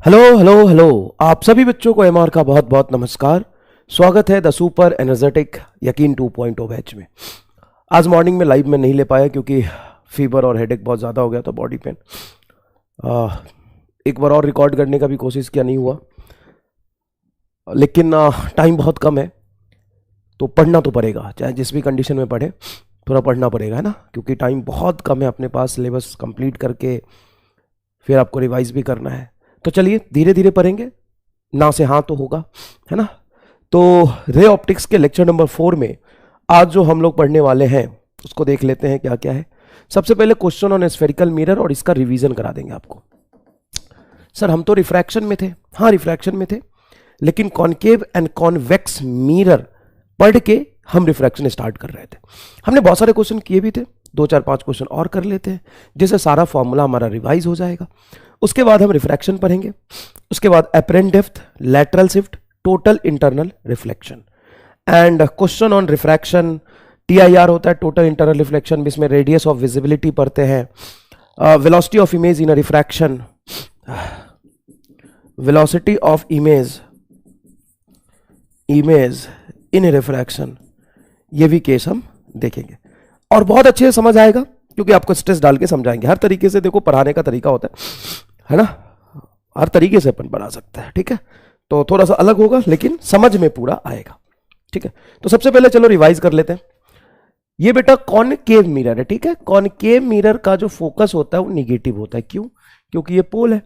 Hello hello hello. आप सभी बच्चों को एमआर का बहुत बहुत नमस्कार। स्वागत है द सुपर एनर्जेटिक यकीन 2.0 बैच में। आज मॉर्निंग में लाइव में नहीं ले पाया क्योंकि फीवर और हेडेक बहुत ज़्यादा हो गया था, बॉडी पेन। एक बार और रिकॉर्ड करने का भी कोशिश किया, नहीं हुआ, लेकिन टाइम बहुत कम है तो पढ़ना तो पड़ेगा, चाहे जिस भी कंडीशन में पढ़े थोड़ा पढ़ना पड़ेगा, है ना, क्योंकि टाइम बहुत कम है अपने पास। सिलेबस कंप्लीट करके फिर आपको रिवाइज भी करना है। तो चलिए धीरे धीरे पढ़ेंगे, ना से हाँ तो होगा, है ना। तो रे ऑप्टिक्स के लेक्चर नंबर 4 में आज जो हम लोग पढ़ने वाले हैं उसको देख लेते हैं क्या क्या है। सबसे पहले क्वेश्चन ऑन स्फेरिकल मिरर और इसका रिवीजन करा देंगे आपको। सर हम तो रिफ्रैक्शन में थे, हाँ रिफ्रैक्शन में थे, लेकिन कॉनकेव एंड कॉन्वेक्स मिरर पढ़ के हम रिफ्रैक्शन स्टार्ट कर रहे थे। हमने बहुत सारे क्वेश्चन किए भी थे, 2 4 5 क्वेश्चन और कर लेते हैं जिससे सारा फॉर्मूला हमारा रिवाइज हो जाएगा। उसके बाद हम रिफ्रैक्शन पढ़ेंगे, उसके बाद apparent depth, lateral shift, total internal reflection and question on refraction. TIR होता है टोटल इंटरनल रिफ्लेक्शन, इसमें रेडियस ऑफ विजिबिलिटी पढ़ते हैं, velocity of image in a refraction, velocity of image in refraction, ये भी केस हम देखेंगे और बहुत अच्छे से समझ आएगा क्योंकि आपको स्ट्रेस डाल के समझाएंगे। हर तरीके से देखो पढ़ाने का तरीका होता है ना, हर तरीके से अपन पढ़ा सकते हैं, ठीक है। तो थोड़ा सा अलग होगा लेकिन समझ में पूरा आएगा, ठीक है। तो सबसे पहले चलो रिवाइज कर लेते हैं। ये बेटा कॉनकेव मिरर है, ठीक है। कॉनकेव मिरर का जो फोकस होता है वो निगेटिव होता है। क्यों? क्योंकि ये पोल है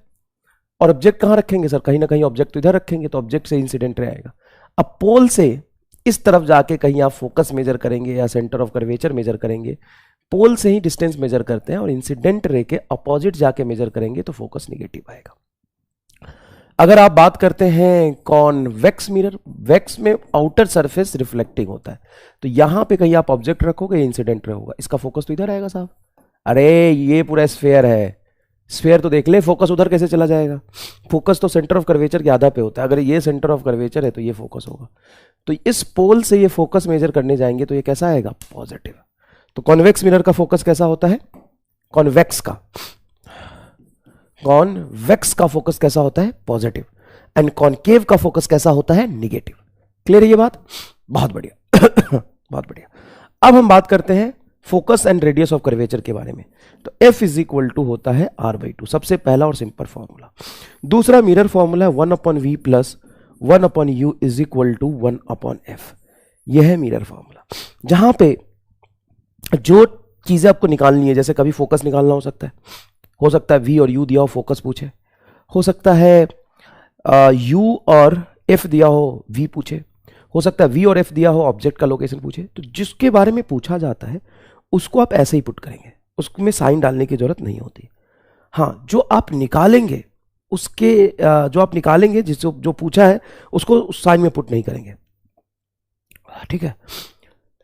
और ऑब्जेक्ट कहां रखेंगे सर? कहीं ना कहीं ऑब्जेक्ट तो इधर रखेंगे, तो ऑब्जेक्ट से इंसिडेंट रे आएगा। अब पोल से इस तरफ जाके कहीं आप फोकस मेजर करेंगे या सेंटर ऑफ कर्वेचर मेजर करेंगे, पोल से ही डिस्टेंस मेजर करते हैं और इंसिडेंट रे के अपोजिट जाके मेजर करेंगे तो फोकस निगेटिव आएगा। अगर आप बात करते हैं कॉन्वेक्स मिरर, वेक्स में आउटर सरफेस रिफ्लेक्टिंग होता है, तो यहां पे कहीं आप ऑब्जेक्ट रखोगे इंसिडेंट रे होगा, इसका फोकस तो इधर आएगा साहब। अरे ये पूरा स्फेयर है, स्फेयर तो देख ले, फोकस उधर कैसे चला जाएगा? फोकस तो सेंटर ऑफ कर्वेचर के आधा पे होता है। अगर ये सेंटर ऑफ कर्वेचर है तो ये फोकस होगा, तो इस पोल से ये फोकस मेजर करने जाएंगे तो ये कैसा आएगा? पॉजिटिव। तो कॉन्वेक्स मिरर का फोकस कैसा होता है? कॉन्वेक्स का फोकस कैसा होता है? पॉजिटिव। एंड कॉनकेव का फोकस कैसा होता है? निगेटिव। क्लियर है ये बात? बहुत बढ़िया बहुत बढ़िया। अब हम बात करते हैं focus and radius of curvature के बारे में। तो F इज इक्वल टू होता है R/2, सबसे पहला और सिंपल फॉर्मूला। दूसरा मिरर फॉर्मूला है 1/V plus 1/U is equal to 1/F। यह है मिरर फॉर्मूला, जहां पे जो चीजें आपको निकालनी है, जैसे कभी फोकस निकालना हो सकता है V और U दिया हो फोकस पूछे, हो सकता है U और F दिया हो V पूछे, हो सकता है V और F दिया हो ऑब्जेक्ट का लोकेशन पूछे। तो जिसके बारे में पूछा जाता है उसको आप ऐसे ही पुट करेंगे, उसमें साइन डालने की जरूरत नहीं होती। हाँ, जो आप निकालेंगे जो पूछा है उसको उस साइन में पुट नहीं करेंगे, ठीक है।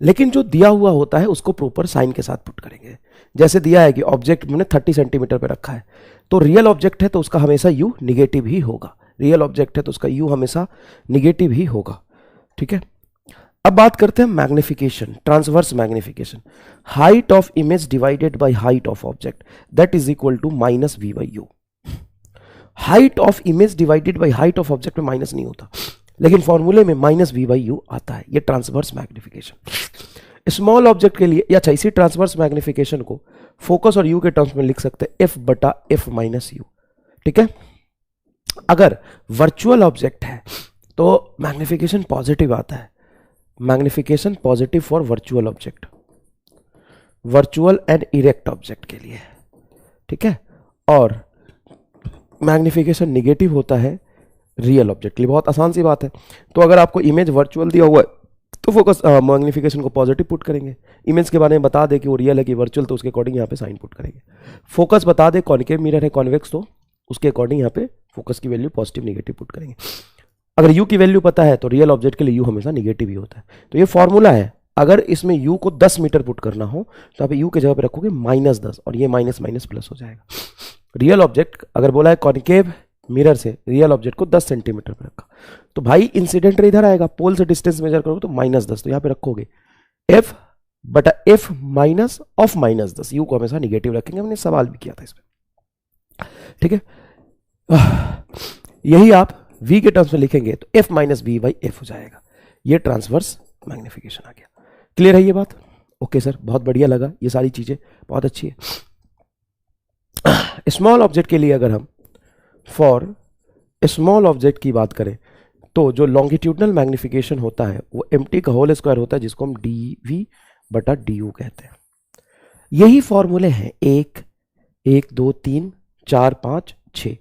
लेकिन जो दिया हुआ होता है उसको प्रॉपर साइन के साथ पुट करेंगे। जैसे दिया है कि ऑब्जेक्ट मैंने 30 सेंटीमीटर पे रखा है, तो रियल ऑब्जेक्ट है तो उसका हमेशा U निगेटिव ही होगा, रियल ऑब्जेक्ट है तो उसका U हमेशा निगेटिव ही होगा, ठीक है। अब बात करते हैं magnification, transverse magnification. Height of image divided by height of object that is equal to -V/U। Height of image divided by height of object में माइनस नहीं होता, लेकिन फॉर्मूले में -V/U आता है। ये ट्रांसवर्स मैग्निफिकेशन स्मॉल ऑब्जेक्ट के लिए। अच्छा, इसी ट्रांसवर्स मैग्निफिकेशन को फोकस और U के टर्म्स में लिख सकते हैं F/F-U, ठीक है। अगर वर्चुअल ऑब्जेक्ट है तो मैग्निफिकेशन पॉजिटिव आता है, magnification positive for virtual object, virtual and erect object के लिए, ठीक है। और मैग्निफिकेशन निगेटिव होता है रियल ऑब्जेक्ट के लिए। बहुत आसान सी बात है। तो अगर आपको इमेज वर्चुअल दिया हुआ है तो फोकस मैग्निफिकेशन को पॉजिटिव पुट करेंगे। इमेज के बारे में बता दे कि वो रियल है कि वर्चुअल, तो उसके अकॉर्डिंग यहाँ पे साइन पुट करेंगे। फोकस बता दे कॉनकेव मिरर है कॉन्वेक्स, तो उसके अकॉर्डिंग यहाँ पे फोकस की वैल्यू पॉजिटिव निगेटिव पुट करेंगे। अगर U की वैल्यू पता है तो रियल ऑब्जेक्ट के लिए U हमेशा निगेटिव ही होता है। तो ये फॉर्मूला है। अगर इसमें U को 10 मीटर पुट करना हो तो आप U के जगह पे रखोगे -10 और ये माइनस माइनस प्लस हो जाएगा। रियल ऑब्जेक्ट अगर बोला है कॉनकेव मिरर से रियल ऑब्जेक्ट को 10 सेंटीमीटर पे रखा, तो भाई इंसिडेंट रे इधर आएगा, पोल से डिस्टेंस मेजर करोगे तो -10, तो यहाँ पे रखोगे F/F माइनस ऑफ -10। U को हमेशा निगेटिव रखेंगे, हमने सवाल भी किया था इसमें, ठीक है। यही आप v के टर्म्स में लिखेंगे तो f minus B by F हो जाएगा। ये ट्रांसवर्स मैग्निफिकेशन आ गया। क्लियर है ये बात? ओके सर, बहुत बढ़िया लगा, ये सारी चीजें बहुत अच्छी है। स्मॉल ऑब्जेक्ट के लिए अगर हम फॉर स्मॉल ऑब्जेक्ट की बात करें तो जो लॉन्गिट्यूडनल मैग्निफिकेशन होता है वो एम्प्टी का होल स्क्वायर होता है, जिसको हम डी बटा डी यू कहते हैं। यही फॉर्मूले हैं 1, 1, 2, 3, 4, 5, 6।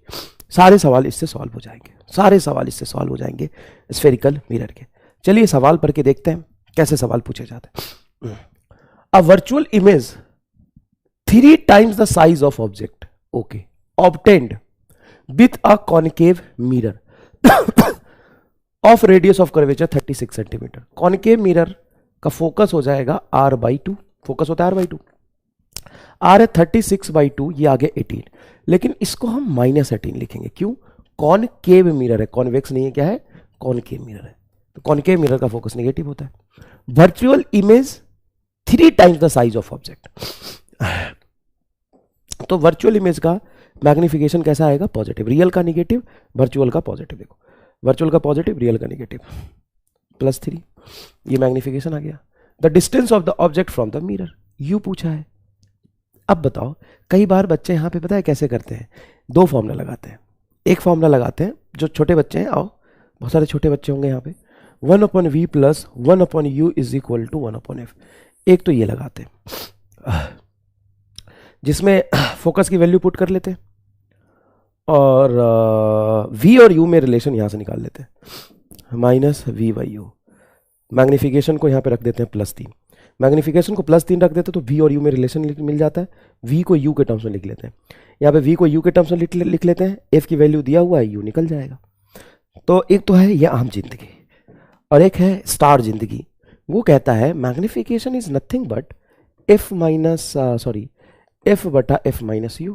सारे सवाल इससे सॉल्व हो जाएंगे, सारे सवाल इससे सॉल्व हो जाएंगे स्फेरिकल मिरर के। चलिए सवाल पढ़ के देखते हैं कैसे सवाल पूछे जाते हैं। A virtual image 3 times the size of object, okay, obtained with a concave mirror of radius of curvature 36 centimetre. Concave mirror का फोकस हो जाएगा r/2, फोकस होता है r/2, r है 36/2, ये आगे 18, लेकिन इसको हम -18 लिखेंगे। क्यों? कॉनकेव मिरर है, कॉन्वेक्स नहीं है, क्या है? कॉनकेव मिरर है, तो कॉनकेव मिरर का फोकस नेगेटिव होता है। Virtual image 3 times the size of object, तो वर्चुअल इमेज का मैग्निफिकेशन कैसा आएगा? पॉजिटिव। रियल का नेगेटिव, वर्चुअल का पॉजिटिव। देखो, वर्चुअल का पॉजिटिव, रियल का नेगेटिव, +3, ये मैग्निफिकेशन आ गया। The distance of the object from the mirror, you पूछा है। अब बताओ, कई बार बच्चे यहाँ पे पता है कैसे करते हैं? 2 फॉर्मूला लगाते हैं। एक फॉर्मूला लगाते हैं, जो छोटे बच्चे हैं, आओ बहुत सारे छोटे बच्चे होंगे यहाँ पे, 1/v + 1/u is equal to 1/f। एक तो ये लगाते हैं जिसमें फोकस की वैल्यू पुट कर लेते हैं और v और u में रिलेशन यहां से निकाल लेते हैं, -v/u। मैग्निफिकेशन को यहां पे रख देते हैं +3, मैग्निफिकेशन को +3 रख देते हैं तो v और u में रिलेशन मिल जाता है। v को u के टर्म्स में लिख लेते हैं, यहाँ पे v को u के टर्म्स में लिख लेते हैं, f की वैल्यू दिया हुआ है, u निकल जाएगा। तो एक तो है ये आम जिंदगी और एक है स्टार जिंदगी। वो कहता है magnification is nothing but f/f - u।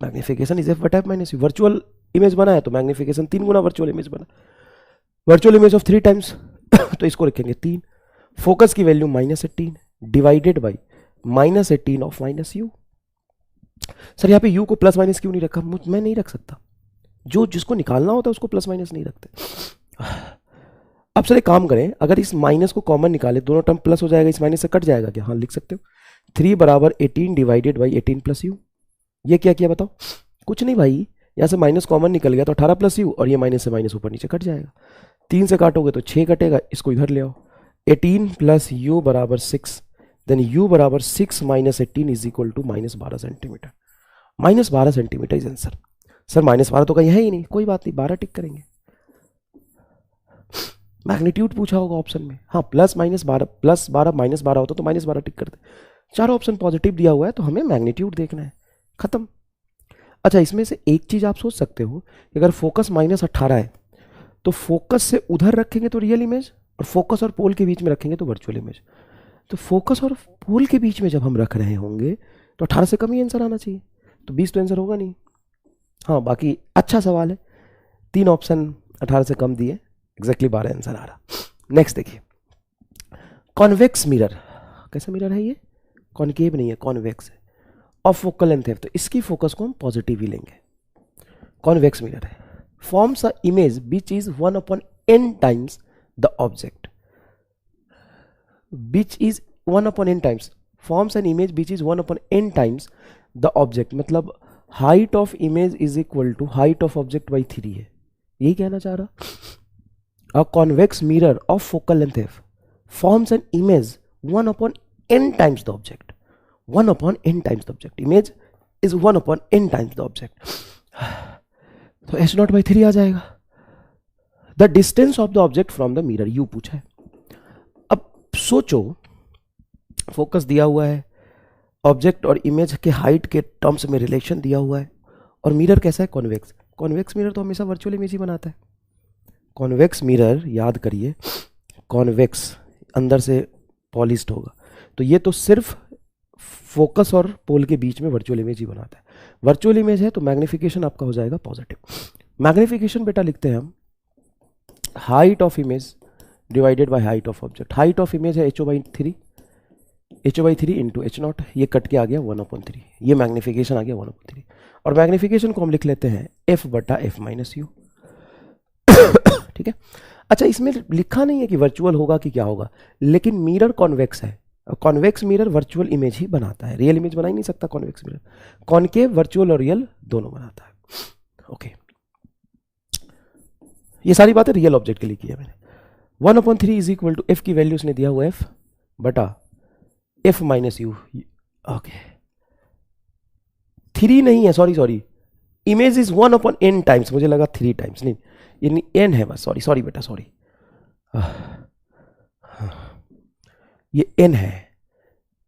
Magnification is f/f - u। Virtual image बना है तो मैग्निफिकेशन 3 गुना वर्चुअल इमेज बना, वर्चुअल इमेज ऑफ 3 टाइम्स तो इसको रखेंगे 3। फोकस की value -18 divided by -18 of -u। Sir यहाँ पे u को प्लस माइनस क्यों नहीं रखा? मैं नहीं रख सकता, जो जिसको निकालना होता है उसको प्लस माइनस नहीं रखते। अब सर एक काम करें, अगर इस माइनस को कॉमन निकाले, दोनों टर्म प्लस हो जाएगा, इस माइनस से कट जाएगा क्या? हाँ लिख सकते हो, 3 = 18 डिवाइडेड बाई 18 + u। ये क्या किया बताओ? कुछ नहीं भाई, यहाँ से माइनस कॉमन निकल गया तो 18 + u, और ये माइनस से माइनस ऊपर नीचे कट जाएगा। 3 से काटोगे तो 6 कटेगा, इसको इधर ले आओ, 18 + u = 6, then u = 6 - 18 is equal to -12 centimetre. -12 centimetre is answer. Sir -12 तो कहीं है ही नहीं, कोई बात नहीं, 12 टिक करेंगे। मैग्नीट्यूड पूछा होगा ऑप्शन में, हाँ +-12 -12 होता तो -12 टिक करते। चारों ऑप्शन पॉजिटिव दिया हुआ है तो हमें मैग्नीट्यूड देखना है, खत्म। अच्छा, इसमें से एक चीज आप सोच सकते हो, अगर फोकस -18 है तो फोकस से उधर रखेंगे तो रियल इमेज, और फोकस और पोल के बीच में रखेंगे तो वर्चुअल इमेज। तो फोकस और पोल के बीच में जब हम रख रहे होंगे तो 18 से कम ही आंसर आना चाहिए, तो 20 तो आंसर होगा नहीं। हाँ बाकी अच्छा सवाल है, 3 ऑप्शन 18 से कम दिए, एग्जैक्टली 12 आंसर आ रहा। नेक्स्ट देखिए, कॉन्वेक्स मिरर, कैसा मिरर है ये? कॉनकेव नहीं है, कॉन्वेक्स है, ऑफ फोकल लेंथ है, तो इसकी फोकस को हम पॉजिटिव ही लेंगे। कॉन्वेक्स मिरर है, forms a image which is 1/n times the object, which is 1/n times, forms an image which is 1/n times the object, मतलब height of image is equal to height of object by 3 है, यही कहना चाह रहा। A convex mirror of focal length f forms an image 1/n times the object, 1/n times the object, image is 1/n times the object, तो h0/3 आ जाएगा। The distance of the object from the mirror, you पूछा है। अब सोचो, focus दिया हुआ है, object और इमेज के हाइट के टर्म्स में रिलेशन दिया हुआ है, और मिरर कैसा है? कॉन्वेक्स। कॉन्वेक्स मिरर तो हमेशा वर्चुअल इमेज ही बनाता है। कॉन्वेक्स मिरर याद करिए, कॉन्वेक्स अंदर से पॉलिश्ड होगा, तो ये तो सिर्फ फोकस और पोल के बीच में वर्चुअल इमेज ही बनाता है। वर्चुअल इमेज है तो मैग्निफिकेशन आपका हो जाएगा पॉजिटिव। मैग्निफिकेशन बेटा लिखते हैं हम height of image divided by height of object. Height of image है ho/3, HO/3 इंटू H0, ये कट के आ गया 1/3, ये मैग्नीफिकेशन आ गया 1/3, और मैग्नीफिकेशन को हम लिख लेते हैं F/F-U। ठीक है। अच्छा, इसमें लिखा नहीं है कि वर्चुअल होगा कि क्या होगा, लेकिन मिरर कॉन्वेक्स है, कॉन्वेक्स मिरर वर्चुअल इमेज ही बनाता है, रियल इमेज बना ही नहीं सकता कॉन्वेक्स मिरर। कॉन्केव वर्चुअल और रियल दोनों बनाता है। ओके, ये सारी बातें रियल ऑब्जेक्ट के लिए की है मैंने। 1/3 इज इक्वल टू एफ की वैल्यू उसने दिया हुआ F बटा F-U। ओके, 3 नहीं है, sorry, image is 1/n times, मुझे लगा 3 टाइम्स, नहीं ये n है बस, सॉरी बेटा, सॉरी, ये n है।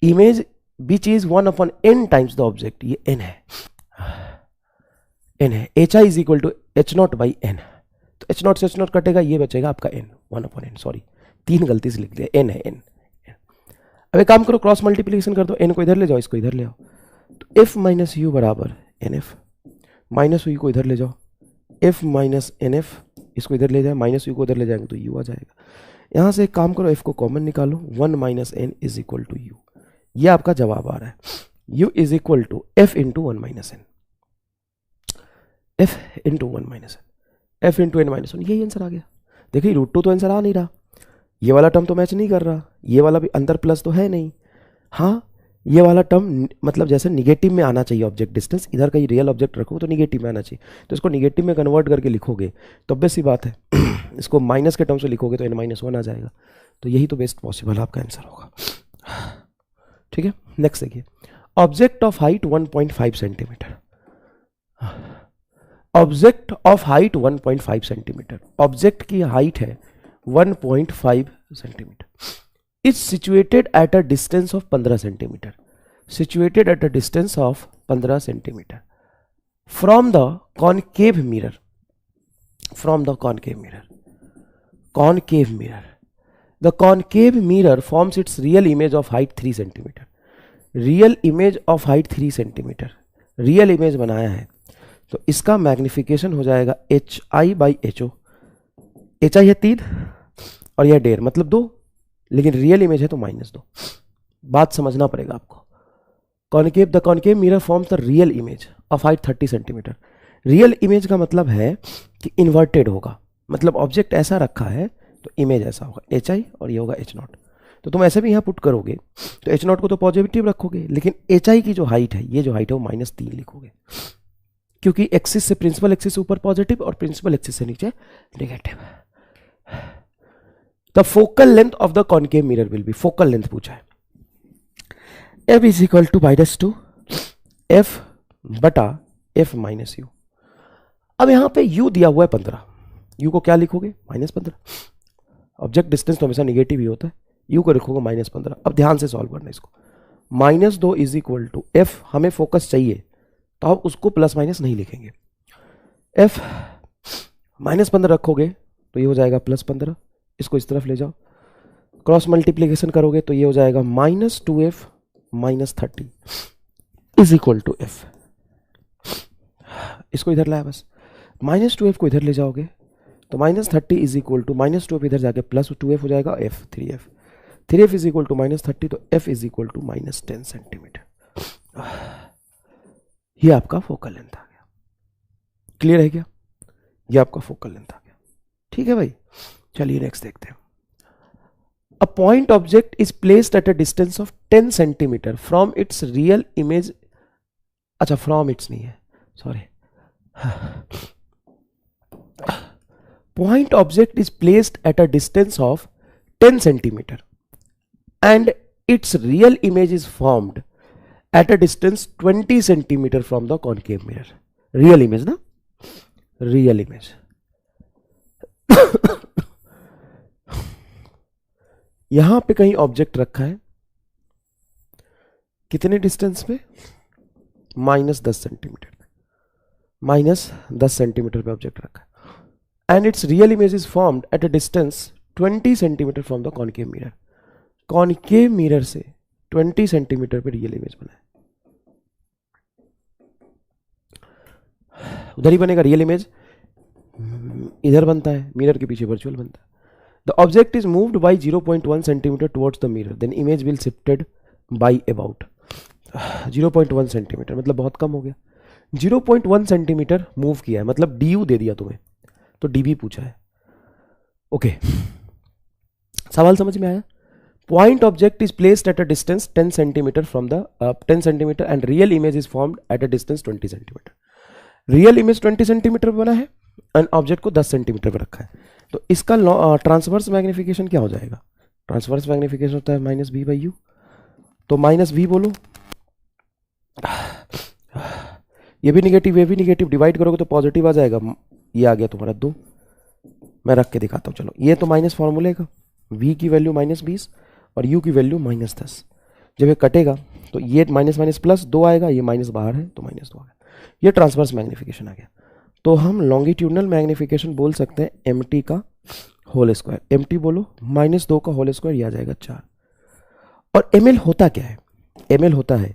Image which is 1/n times the object, ये n है, HI is equal to H0/n। तो H0 से H0 कटेगा, ये बचेगा आपका n, 1/n, सॉरी 3 गलती से लिख दिया, n है n। अब एक काम करो, क्रॉस मल्टीप्लिकेशन कर दो, n को इधर ले जाओ, इसको इधर ले आओ, तो F-U बराबर NF, माइनस U को इधर ले जाओ, F-NF, इसको इधर ले जाए, माइनस U को इधर ले जाएंगे तो U आ जाएगा। यहाँ से एक काम करो, F को कॉमन निकालो, 1 - n is equal to U, ये आपका जवाब आ रहा है। U is equal to F into 1 - n, F into 1 - n, F into n - 1, यही आंसर आ गया। देखिए √2 तो आंसर आ नहीं रहा, ये वाला टर्म तो मैच नहीं कर रहा, ये वाला भी अंदर प्लस तो है नहीं, हाँ ये वाला टर्म मतलब जैसे निगेटिव में आना चाहिए ऑब्जेक्ट डिस्टेंस, इधर का रियल ऑब्जेक्ट रखो तो निगेटिव में आना चाहिए, तो इसको निगेटिव में कन्वर्ट करके लिखोगे तो ऑब्वियस सी बात है इसको माइनस के टर्म से लिखोगे तो n - 1 आ जाएगा, तो यही तो बेस्ट पॉसिबल आपका आंसर होगा। ठीक है, नेक्स्ट देखिए, object of height 1.5 centimetre, object of height 1.5 centimetre, object की हाइट है 1.5 centimetre, is situated at a distance of 15 centimeter, situated at a distance of 15 centimeter from the concave mirror, from the concave mirror, concave mirror, the concave mirror forms its real image of height 3 centimeter, real image of height 3 centimeter, real image बनाया है तो इसका magnification हो जाएगा HI/HO, HI है 3 और यह 1.5 मतलब 2, लेकिन रियल इमेज है तो -2, बात समझना पड़ेगा आपको। Concave, the concave mirror forms the real image of height 30 centimetre, real image का मतलब है कि इन्वर्टेड होगा, मतलब ऑब्जेक्ट ऐसा रखा है तो इमेज ऐसा होगा, HI और ये होगा H0, तो तुम ऐसे भी यहाँ पुट करोगे तो H0 को तो पॉजिटिव रखोगे, लेकिन HI की जो हाइट है, ये जो हाइट है वो -3 लिखोगे, क्योंकि एक्सिस से प्रिंसिपल एक्सिस ऊपर पॉजिटिव और प्रिंसिपल एक्सिस से नीचे negative. The focal length of the concave mirror will be, focal length पूछा है, F is equal to -2 F बटा F - U। अब यहां पे U दिया हुआ है 15, U को क्या लिखोगे -15, ऑब्जेक्ट डिस्टेंस तो हमेशा निगेटिव ही होता है, U को लिखोगे -15। अब ध्यान से सॉल्व करना इसको, -2 इज इक्वल टू F, हमें फोकस चाहिए तो आप उसको प्लस माइनस नहीं लिखेंगे, F -15 रखोगे तो ये हो जाएगा +15, इसको इस तरफ ले जाओ, क्रॉस मल्टीप्लिकेशन करोगे तो ये हो जाएगा -2F - 30 is equal to F, इसको इधर लाया बस, -2F को इधर ले जाओगे तो -30 इज इक्वल टू -2F इधर जाके +2F हो जाएगा, F 3F, 3F is equal to -30, तो F is equal to -10 centimeter. ये आपका फोकल लेंथ आ गया, क्लियर है क्या, ये आपका फोकल लेंथ आ गया। ठीक है भाई, चलिए नेक्स्ट देखते हैं। A point object is placed at a distance of 10 centimeter from its real image, अच्छा from its नहीं है, sorry, point object is placed at a distance of 10 centimeter and its real image is formed at a distance 20 centimeter from the concave mirror, real image ना, real image यहां पे कहीं object रखा है, कितने distance पे, -10 सेंटीमीटर पे, -10 centimetre पे ऑब्जेक्ट रखा है, and it's real image is formed at a distance 20 centimetre from the concave mirror, concave mirror से 20 सेंटीमीटर पे रियल इमेज बना है, उधर ही बनेगा रियल इमेज, इधर बनता है, मिरर के पीछे वर्चुअल बनता है। The object is moved by 0.1 centimeter towards the mirror, then image will shifted by about 0.1 centimetre, मतलब बहुत कम हो गया। 0.1 सेंटीमीटर मूव किया है, मतलब डी दे दिया तुम्हें, तो डीबी पूछा है। ओके, सवाल समझ में आया? Point object is placed at a distance 10 centimeter from the 10 centimeter and real image is formed at a distance 20 centimeter. Real image 20 centimetre पर बना है और ऑब्जेक्ट को 10 सेंटीमीटर पर रखा है, तो इसका ट्रांसवर्स मैग्निफिकेशन क्या हो जाएगा? ट्रांसवर्स मैग्निफिकेशन होता है माइनस बी बाई यू, तो माइनस बी बोलो, ये भी निगेटिव ये भी निगेटिव, डिवाइड करोगे तो पॉजिटिव आ जाएगा, ये आ गया तुम्हारा 2। मैं रख के दिखाता हूँ, चलो। ये तो माइनस फॉर्मूले का, v की वैल्यू -20 और u की वैल्यू -10। जब ये कटेगा तो ये माइनस माइनस प्लस 2 आएगा, ये माइनस बाहर है तो -2 आ गया, ये ट्रांसवर्स मैग्निफिकेशन आ गया। तो हम लॉन्गिट्यूडनल मैग्निफिकेशन बोल सकते हैं mt का होल स्क्वायर। mt बोलो -2 का होल स्क्वायर, ये आ जाएगा 4। और ml होता क्या है? ml होता है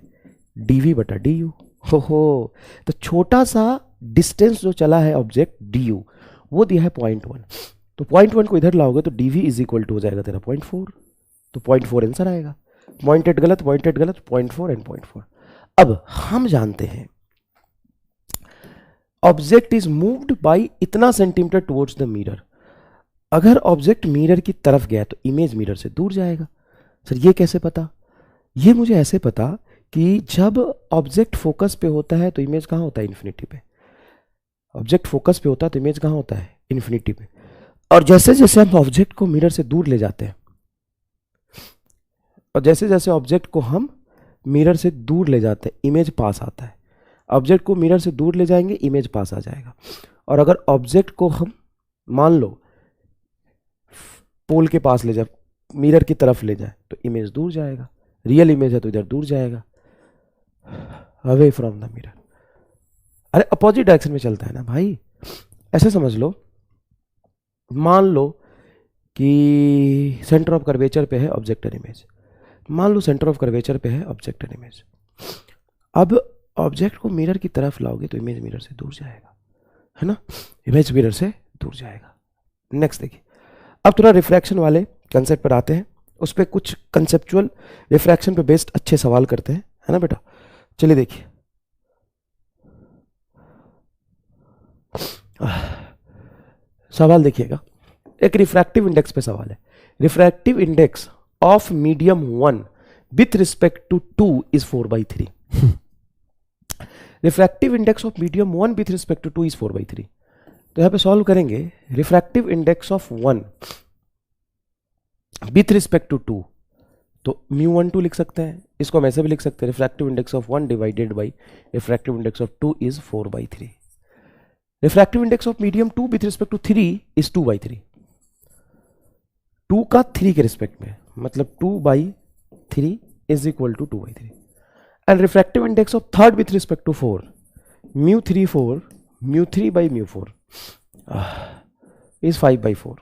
dv बटा du। हो, तो छोटा सा डिस्टेंस जो चला है ऑब्जेक्ट du, वो दिया है 0.1, तो 0.1 को इधर लाओगे तो dv इज इक्वल टू हो जाएगा तेरा 0.4, तो 0.4 आंसर आएगा। 0.8 गलत, 0.8 गलत, 0.4 एंड 0.4। अब हम जानते हैं ऑब्जेक्ट इज मूव्ड बाय इतना सेंटीमीटर टुवर्ड्स द मिरर। अगर ऑब्जेक्ट मिरर की तरफ गया तो इमेज मिरर से दूर जाएगा। सर ये कैसे पता? ये मुझे ऐसे पता कि जब ऑब्जेक्ट फोकस पे होता है तो इमेज कहाँ होता है? इन्फिनिटी पे। ऑब्जेक्ट फोकस पे होता है तो इमेज कहाँ होता है? इन्फिनिटी पे। और जैसे जैसे हम ऑब्जेक्ट को मिरर से दूर ले जाते हैं, और जैसे जैसे ऑब्जेक्ट को हम मिरर से दूर ले जाते हैं, इमेज पास आता है। ऑब्जेक्ट को मिरर से दूर ले जाएंगे, इमेज पास आ जाएगा। और अगर ऑब्जेक्ट को हम मान लो पोल के पास ले जाए, मिरर की तरफ ले जाए, तो इमेज दूर जाएगा। रियल इमेज है तो इधर दूर जाएगा, अवे फ्रॉम द मिरर। अरे अपोजिट डायरेक्शन में चलता है ना भाई। ऐसे समझ लो, मान लो कि सेंटर ऑफ कर्वेचर पे है ऑब्जेक्ट एंड इमेज। मान लो सेंटर ऑफ कर्वेचर पे है ऑब्जेक्ट एंड इमेज। अब ऑब्जेक्ट को मिरर की तरफ लाओगे तो इमेज मिरर से दूर जाएगा, है ना? इमेज मिरर से दूर जाएगा। नेक्स्ट देखिए, अब थोड़ा रिफ्रैक्शन वाले कंसेप्ट पर आते हैं। उस पर कुछ कंसेप्चुअल रिफ्रैक्शन पे बेस्ड अच्छे सवाल करते हैं, है ना बेटा? चलिए देखिए, सवाल देखिएगा। एक रिफ्रैक्टिव इंडेक्स पे सवाल है। Refractive index of medium 1 with respect to 2 is 4/3। Refractive index of medium 1 with respect to 2 is 4/3। तो यहां पे सॉल्व करेंगे। Refractive index of 1 with respect to 2, तो μ12 लिख सकते हैं। इसको हम ऐसे भी लिख सकते हैं, refractive index of 1 divided by refractive index of 2 is 4/3। Refractive index of medium 2 with respect to 3 is 2/3। 2 का 3 के रिस्पेक्ट में, मतलब 2/3 is equal to 2/3। And refractive index of third with respect to 4, μ3 μ3/μ4 is 5/4.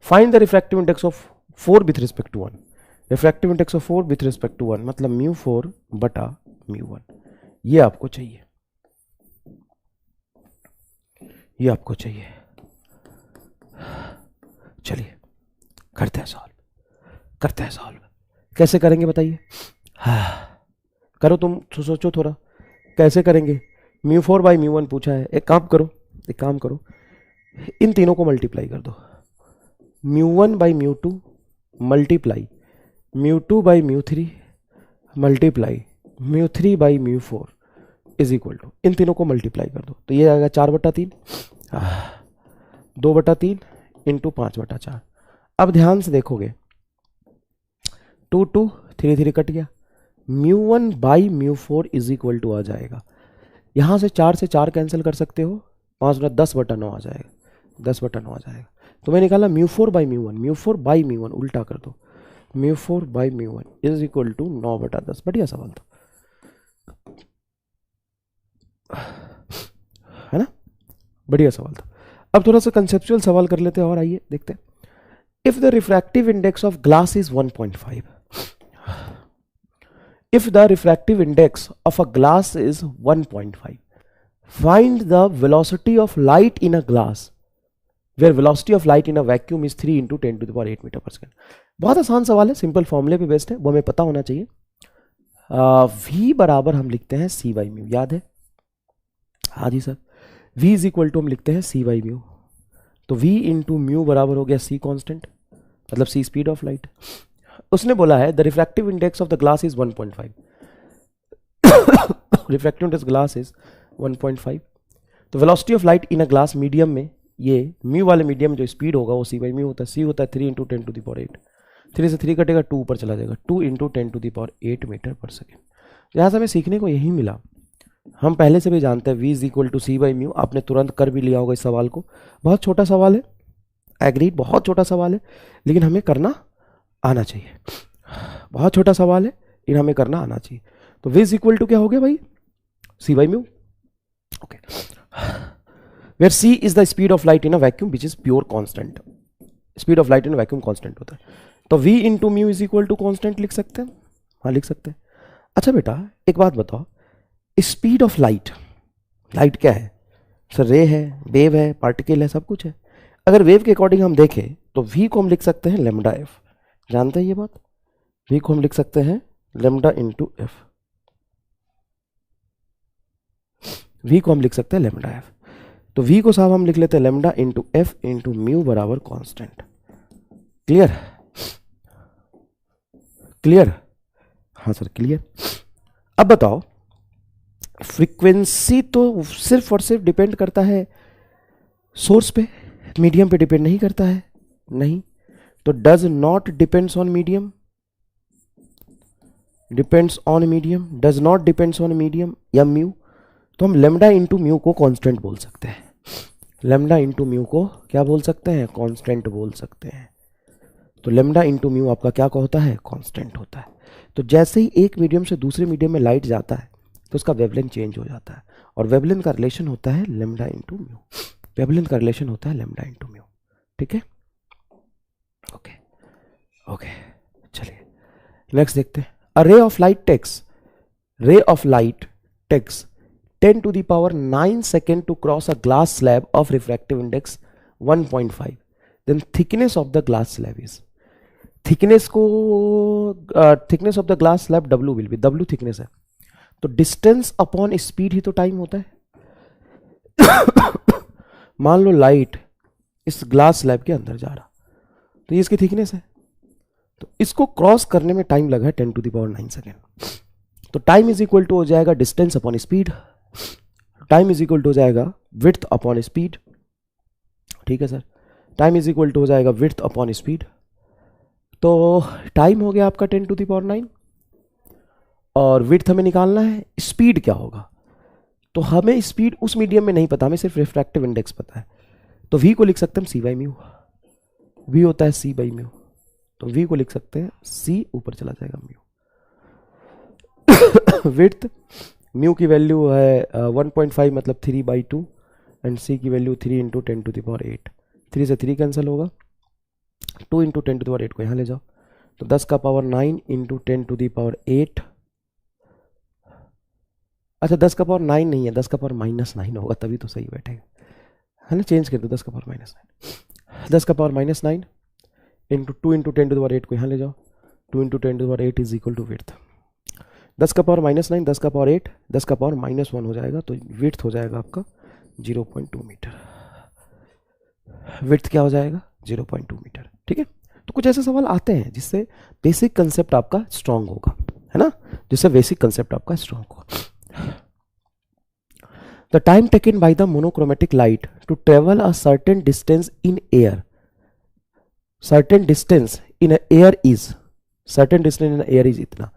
Find the refractive index of 4 with respect to 1. Refractive index of 4 with respect to 1 मतलब μ4 बटा μ1। ये आपको चाहिए, ये आपको चाहिए। चलिए करते हैं सॉल्व। कैसे करेंगे बताइए? करो तुम, सोचो थोड़ा कैसे करेंगे। μ4/μ1 पूछा है। एक काम करो, इन तीनों को मल्टीप्लाई कर दो। μ1/μ2 multiply μ2/μ3 multiply μ3/μ4 is equal to, इन तीनों को मल्टीप्लाई कर दो तो ये आएगा 4/3, 2/3 इंटू 5/4। अब ध्यान से देखोगे 2 2 3 3 कट गया, μ1/μ4 इज इक्वल टू आ जाएगा। यहां से 4 से 4 कैंसिल कर सकते हो, 5 गुना 10/9 आ जाएगा, 10/9 आ जाएगा। तो मैं निकाला μ4/μ1 उल्टा कर दो, μ4/μ1 इज इक्वल टू 9/10। बढ़िया सवाल था, है ना? बढ़िया सवाल था। अब थोड़ा सा कंसेप्चुअल सवाल कर लेते हैं और आइए देखते हैं। If the refractive index of glass is 1.5, if the refractive index of a glass is 1.5, find the velocity of light in a glass where velocity of light in a vacuum is 3 × 10⁸ meter per second. बहुत आसान सवाल है, simple फॉर्मूले पे based है, वो हमें पता होना चाहिए। v बराबर हम लिखते हैं c बाई म्यू, याद है? हाँ जी sir, v is equal to हम लिखते हैं c बाई म्यू, तो v इंटू म्यू बराबर हो गया c कांस्टेंट, मतलब c स्पीड ऑफ लाइट। उसने बोला है the refractive index of the glass is 1.5, refractive index glass is 1.5, तो velocity of light in a glass medium में, ये म्यू वाले मीडियम जो स्पीड होगा वो c बाई म्यू होता है, c होता है 3 × 10⁸, 3 से 3 कटेगा, 2 ऊपर चला जाएगा, 2 × 10⁸ मीटर पर सेकेंड। यहाँ से हमें सीखने को यही मिला, हम पहले से भी जानते हैं v is equal to c by mu, आपने तुरंत कर भी लिया होगा इस सवाल को। बहुत छोटा सवाल है, एग्रीड, बहुत छोटा सवाल है, लेकिन हमें करना आना चाहिए। बहुत छोटा सवाल है, लेकिन हमें करना आना चाहिए। तो v इज इक्वल टू क्या हो गया भाई? c by mu, okay. Where c is the speed of light in a vacuum which is pure constant, speed of light in vacuum constant होता है, तो v into mu is equal to constant लिख सकते हैं, हाँ लिख सकते हैं। अच्छा बेटा एक बात बताओ, स्पीड ऑफ लाइट, लाइट क्या है सर? रे है, वेव है, पार्टिकल है, सब कुछ है। अगर वेव के अकॉर्डिंग हम देखें तो v को हम लिख सकते हैं लेमडा f, जानते हैं ये बात? v को हम लिख सकते हैं लेमडा इंटू एफ, v को हम लिख सकते हैं लेमडा f, तो v को साहब हम लिख लेते हैं lambda into F into mu बराबर कॉन्स्टेंट। क्लियर? क्लियर? हाँ सर क्लियर। अब बताओ, फ्रीक्वेंसी तो सिर्फ और सिर्फ डिपेंड करता है सोर्स पे, मीडियम पे डिपेंड नहीं करता है, नहीं, तो does not depends on medium, depends on medium, does not depends on medium या म्यू, तो हम लेमडा इंटू म्यू को कांस्टेंट बोल सकते हैं, लेमडा इंटू म्यू को क्या बोल सकते हैं? कांस्टेंट बोल सकते हैं। तो लेमडा इंटू म्यू आपका क्या होता है? कांस्टेंट होता है। तो जैसे ही एक मीडियम से दूसरे मीडियम में लाइट जाता है तो उसका वेवलेंथ चेंज हो जाता है, और वेवलेंथ का रिलेशन होता है लेमडा इंटू म्यू, वेवलेंथ का रिलेशन होता है लेमडा इंटू म्यू, ठीक है? ओके ओके, चलिए नेक्स्ट देखते हैं। A ray of light takes, ray of light takes 10⁹ second to cross a glass slab of refractive index 1.5, then thickness of the glass slab is, thickness को thickness of the glass slab W will be, W thickness है, तो distance upon speed ही तो time होता है। मान लो light इस glass slab के अंदर जा रहा, तो ये इसकी थिकनेस है, तो इसको क्रॉस करने में टाइम लगा है 10⁹ सेकेंड, तो टाइम इज इक्वल टू हो जाएगा distance upon speed, time is equal to हो जाएगा विड्थ अपॉन स्पीड, ठीक है sir, time is equal to हो जाएगा विड्थ अपॉन स्पीड, तो टाइम हो गया आपका 10⁹, और विड्थ हमें निकालना है, स्पीड क्या होगा? तो हमें स्पीड उस मीडियम में नहीं पता, हमें सिर्फ रिफ्रैक्टिव इंडेक्स पता है, तो v को लिख सकते हैं c बाई म्यू, v होता है c बाई म्यू, तो v को लिख सकते हैं c, ऊपर चला जाएगा म्यू। विड्थ, म्यू की वैल्यू है 1.5 मतलब 3/2, एंड c की वैल्यू 3 × 10⁸, 3 से 3 कैंसिल होगा, 2 × 10⁸ को यहाँ ले जाओ, तो 10⁹ × 9 × 10⁸, अच्छा 10⁻9 नहीं है, 10⁻−9 होगा, तभी तो सही बैठेगा, है ना? चेंज कर दो, 10⁻−9, 10⁻−9 इंटू 2 × 10⁸ को यहाँ ले जाओ, 2 × 10⁸ इज इक्वल टू विड्थ, 10⁻−9, 10⁻8, 10⁻−1 हो जाएगा, तो विड्थ हो जाएगा आपका 0.2 मीटर, विड्थ क्या हो जाएगा? 0.2 मीटर, ठीक है? तो कुछ ऐसे सवाल आते हैं जिससे बेसिक कंसेप्ट आपका स्ट्रांग होगा, है ना? जिससे बेसिक कंसेप्ट आपका स्ट्रांग होगा। The time taken by the monochromatic light to travel a certain distance in air, certain distance in air is, certain distance in air is इतना,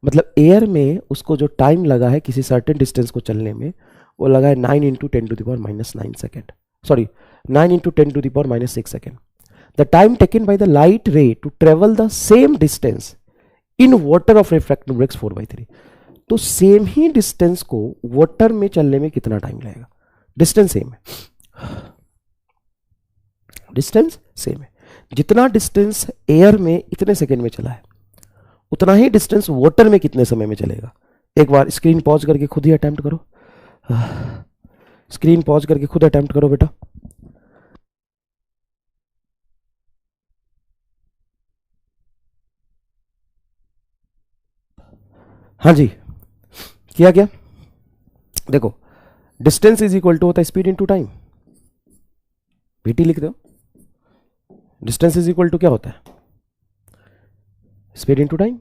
मतलब एयर में उसको जो टाइम लगा है किसी सर्टेन डिस्टेंस को चलने में, वो लगा है 9 × 10⁻⁹ second, sorry 9 × 10⁻6 second. The time taken by the light ray to travel the same distance in water of refractive index 4/3, तो सेम ही डिस्टेंस को वाटर में चलने में कितना टाइम लगेगा? डिस्टेंस सेम है, डिस्टेंस सेम है, जितना डिस्टेंस एयर में इतने सेकेंड में चला है, उतना ही डिस्टेंस वाटर में कितने समय में चलेगा? एक बार स्क्रीन पॉज करके खुद ही अटेम्प्ट करो, स्क्रीन पॉज करके खुद अटेम्प्ट करो बेटा। हाँ जी, किया क्या? देखो, डिस्टेंस इज इक्वल टू होता है स्पीड इनटू टाइम, VT लिख दो। डिस्टेंस इज इक्वल टू क्या होता है? Speed into time.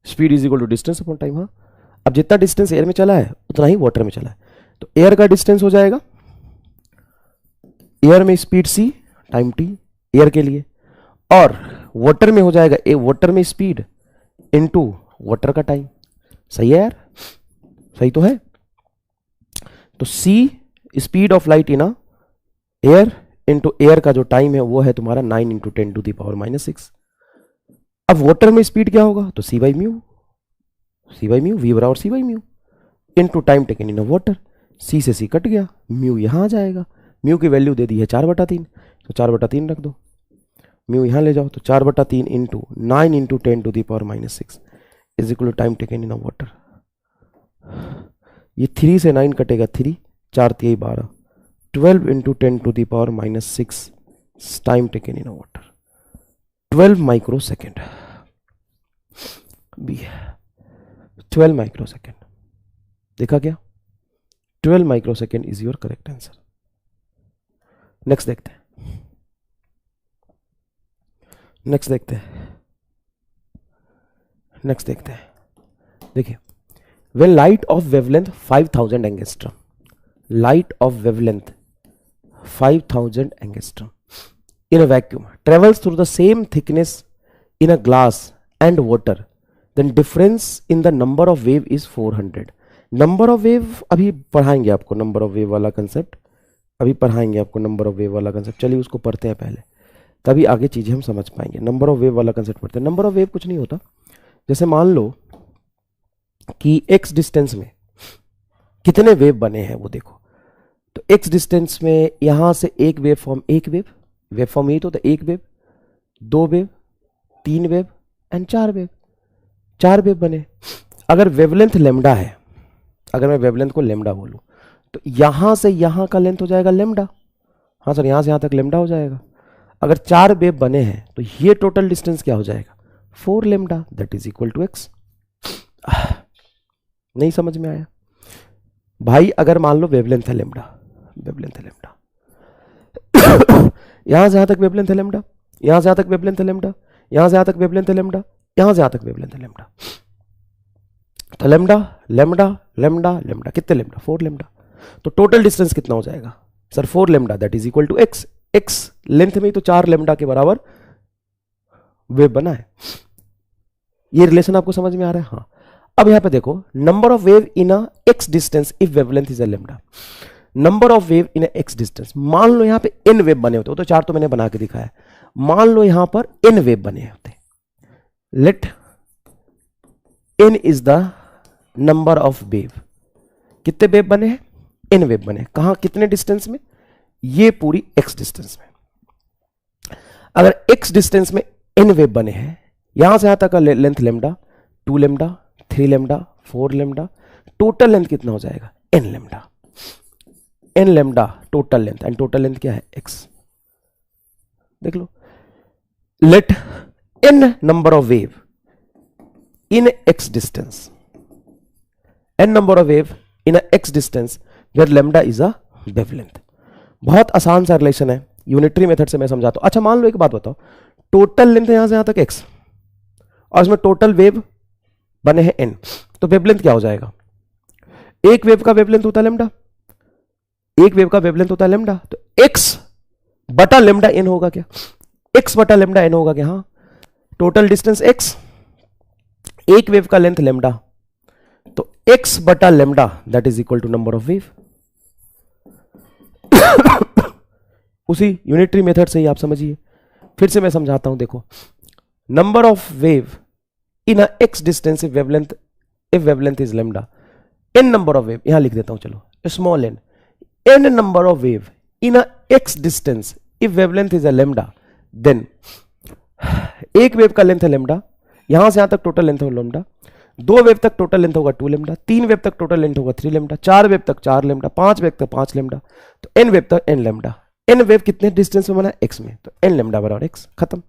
Speed is equal to distance upon time. हाँ, अब जितना डिस्टेंस एयर में चला है उतना ही वाटर में चला है, तो एयर का डिस्टेंस हो जाएगा, एयर में speed c, time t air के लिए, और वाटर में हो जाएगा वाटर में स्पीड इनटू वाटर का टाइम। सही है यार, सही तो है। तो c speed of light in air into air का जो टाइम है वो है तुम्हारा 9 इंटू 10 टू द पावर -6। अब वाटर में स्पीड क्या होगा? तो c बाई म्यू, v बराबर c by mu into time taken in water. c से c कट गया, म्यू यहां आ जाएगा, म्यू की वैल्यू दे दी है 4/3, तो 4/3 रख दो, म्यू यहां ले जाओ, तो 4/3 into 9 into 10 to the power -6 is equal to time taken in water. ये 3 से 9 कटेगा, 3 4 3 12, 12 into 10 to the power -6 time taken in water, 12 microsecond. B 12 microsecond, देखा क्या? 12 microsecond is your correct answer. Next देखते हैं, next देखते हैं। देखिए, when light of wavelength 5000 angstrom, light of wavelength 5000 angstrom in a vacuum travels through the same thickness in a glass and water, then difference in the number of wave is 400। Number of wave अभी पढ़ाएंगे आपको, number of wave वाला concept अभी पढ़ाएंगे आपको, number of wave वाला concept. चलिए उसको पढ़ते हैं पहले, तभी आगे चीजें हम समझ पाएंगे। नंबर ऑफ वेव वाला कंसेप्ट पढ़ते हैं। नंबर ऑफ वेव कुछ नहीं होता, जैसे मान लो कि x डिस्टेंस में कितने वेव बने हैं वो देखो, तो x डिस्टेंस में यहां से एक वेव फॉर्म, वेव फॉर्म यही तो होता है, एक वेव, दो वेव, तीन वेव एंड चार वेव, चार वेव बने। अगर वेवलेंथ लेमडा है, अगर मैं वेवलेंथ को लेमडा बोलूं, तो यहां से यहां का लेंथ हो जाएगा लेमडा। हाँ सर, यहां से यहां तक लेमडा हो जाएगा। अगर चार वेव बने हैं तो ये टोटल डिस्टेंस क्या हो जाएगा? 4 lambda, that is equal to x। नहीं समझ में आया भाई? अगर मान लो वेवलेंथ है लेमडा, यहां से यहां तक वेवलेंथ है लेमडा, यहां से यहां तक वेवलेंथ है लेमडा, यहां से यहां तक वेवलेंथ है लेमडा, यहां से यहां तक वेवलेंथ है लेमडा, तो लेमडा लेमडा लेमडा लेमडा, कितने लेमडा? 4 लेमडा। तो टोटल डिस्टेंस कितना हो जाएगा sir? 4 lambda, that is equal to x। x length में ही तो 4 लेमडा के बराबर वेव बना है। ये रिलेशन आपको समझ में आ रहा है? हाँ। अब यहां पे देखो, number of wave in a x distance if wavelength is a lambda, number of wave in a x distance. मान लो यहां पे n वेव बने होते, वो तो 4 तो मैंने बना के दिखाया। मान लो यहां पर n वेव बने होते, let n is the number of wave. कितने वेव बने हैं? n वेव बने। कहां, कितने डिस्टेंस में? ये पूरी x डिस्टेंस में। अगर x डिस्टेंस में n वेव बने हैं, यहां से यहां तक का length lambda, 2 lambda, 3 lambda, 4 lambda, total length कितना हो जाएगा? n lambda. n lambda total length, and total length क्या है? x। देख लो, let n number of wave in x distance, n number of wave in x distance where lambda is a wavelength. बहुत आसान सा रिलेशन है, unitary method से मैं समझाता हूं। अच्छा मान लो एक बात बताओ, टोटल लेंथ यहां से यहां तक x, और इसमें टोटल वेव बने हैं n, तो वेवलेंथ क्या हो जाएगा? एक वेव का वेवलेंथ होता है लेमडा, एक वेव का वेवलेंथ होता है लेमडा, तो x बटा लेमडा n होगा क्या? x बटा लेमडा n होगा क्या? हाँ, टोटल डिस्टेंस x, एक वेव का लेंथ लेमडा, तो x बटा lambda that is equal to number of wave. उसी यूनिटरी मेथड से ही आप समझिए। फिर से मैं समझाता हूं, देखो, number of wave in a x distance if wavelength is lambda, n number of wave, यहां लिख देता हूं, चलो, small n number of wave in a x distance if wavelength is a lambda, then एक वेव का length है lambda, यहां से यहां तक टोटल लेंथ होगा लेमडा, 2 वेव तक टोटल लेंथ होगा 2 लेमडा, 3 वेव तक टोटल लेंथ होगा 3 लेमडा, 4 वेव तक 4 लेमडा, 5 वेव तक 5 लेमडा, तो n वेव तक n लेमडा। n वेव कितने डिस्टेंस में बना है? x में, तो n लेमडा बराबर x, खत्म।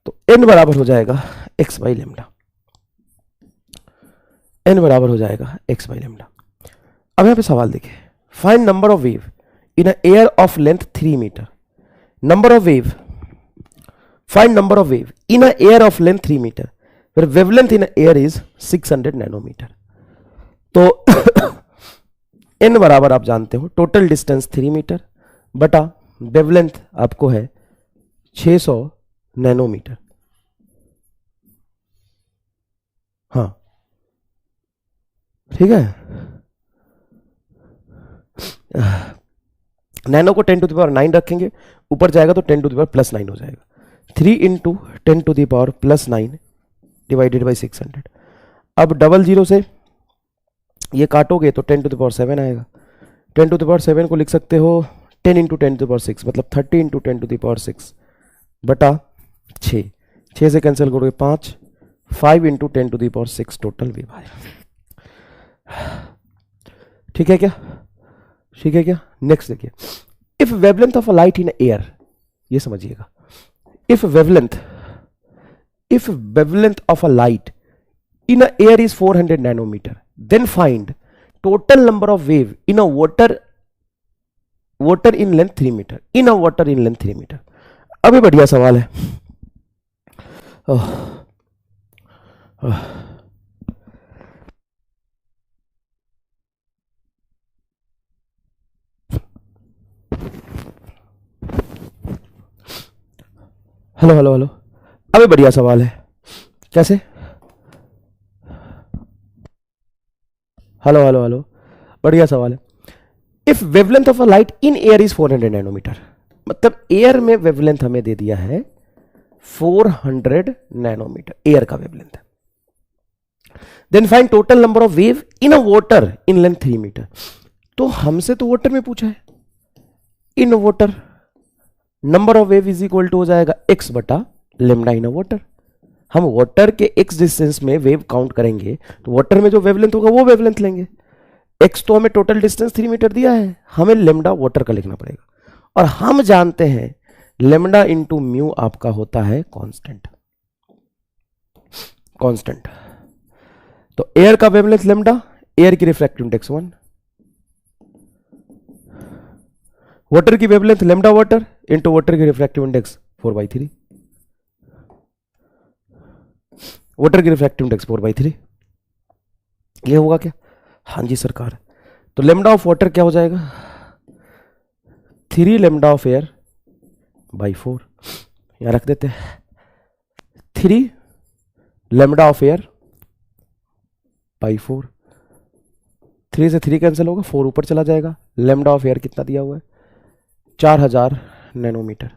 तो n बराबर हो जाएगा x बाई लेमडा। एन बराबर हो जाएगा एक्स बाई लेमडा। अब यहाँ पे सवाल देखिए, find number of wave in a air of length 3 metre. Number of wave, find number of wave in a air of length 3 metre, फिर wavelength in air is 600 nanometre. तो n बराबर आप जानते हो टोटल डिस्टेंस 3 मीटर बटा wavelength आपको है 600 nanometre. हाँ ठीक है, नैनो को 10 टू द पावर 9 रखेंगे, ऊपर जाएगा तो 10 टू द पावर प्लस 9 हो जाएगा। 3 into 10 to the power plus 9 divided by 600। अब डबल जीरो से ये काटोगे तो 10 टू द पावर 7 आएगा। 10 टू द पावर 7 को लिख सकते हो 10 इंटू 10 टू द पावर 6, मतलब 30 इंटू 10 टू द पावर 6 बटा 6। 6 से कैंसिल करोगे 5, 5 into 10 to the power 6 total wave आएगा। ठीक है क्या, ठीक है क्या। नेक्स्ट देखिए, if wavelength of a light in air, ये समझिएगा, इफ wavelength of a light in a air is 400 nanometer, then find total number of wave in a water in length 3 meter, in a water in length 3 meter। अभी बढ़िया सवाल है। Hello hello hello, अभी बढ़िया सवाल है। कैसे? हेलो हेलो हेलो, बढ़िया सवाल है। If wavelength of a light in air is 400 nanometer, मतलब एयर में वेवलेंथ हमें दे दिया है 400 नैनोमीटर, एयर का वेवलेंथ है। Then find total number of wave in a water in length 3 meter. तो हमसे तो वाटर में पूछा है, in water number of wave is equal to हो जाएगा x बटा लेमडा इन अ वाटर। हम वाटर के x डिस्टेंस में वेव काउंट करेंगे तो वाटर में जो वेवलेंथ होगा वो वेवलेंथ लेंगे। x तो हमें टोटल डिस्टेंस 3 मीटर दिया है, हमें लेमडा वाटर का लिखना पड़ेगा। और हम जानते हैं लेमडा इंटू म्यू आपका होता है कांस्टेंट। कांस्टेंट तो एयर का वेवलेंथ लेमडा, एयर की रिफ्रैक्टिव इंडेक्स 1, वाटर की wavelength lambda water into water की रिफ्रैक्टिव इंडेक्स 4/3, वाटर की रिफ्रैक्टिव इंडेक्स 4/3। ये होगा क्या? हाँ जी सरकार। तो लेमडा ऑफ वाटर क्या हो जाएगा? 3 लेमडा ऑफ एयर बाई 4, यहां रख देते हैं 3 लेमडा ऑफ एयर बाई 4। 3 से 3 कैंसिल होगा, 4 ऊपर चला जाएगा। लेमडा ऑफ एयर कितना दिया हुआ है? 4000 nanometer.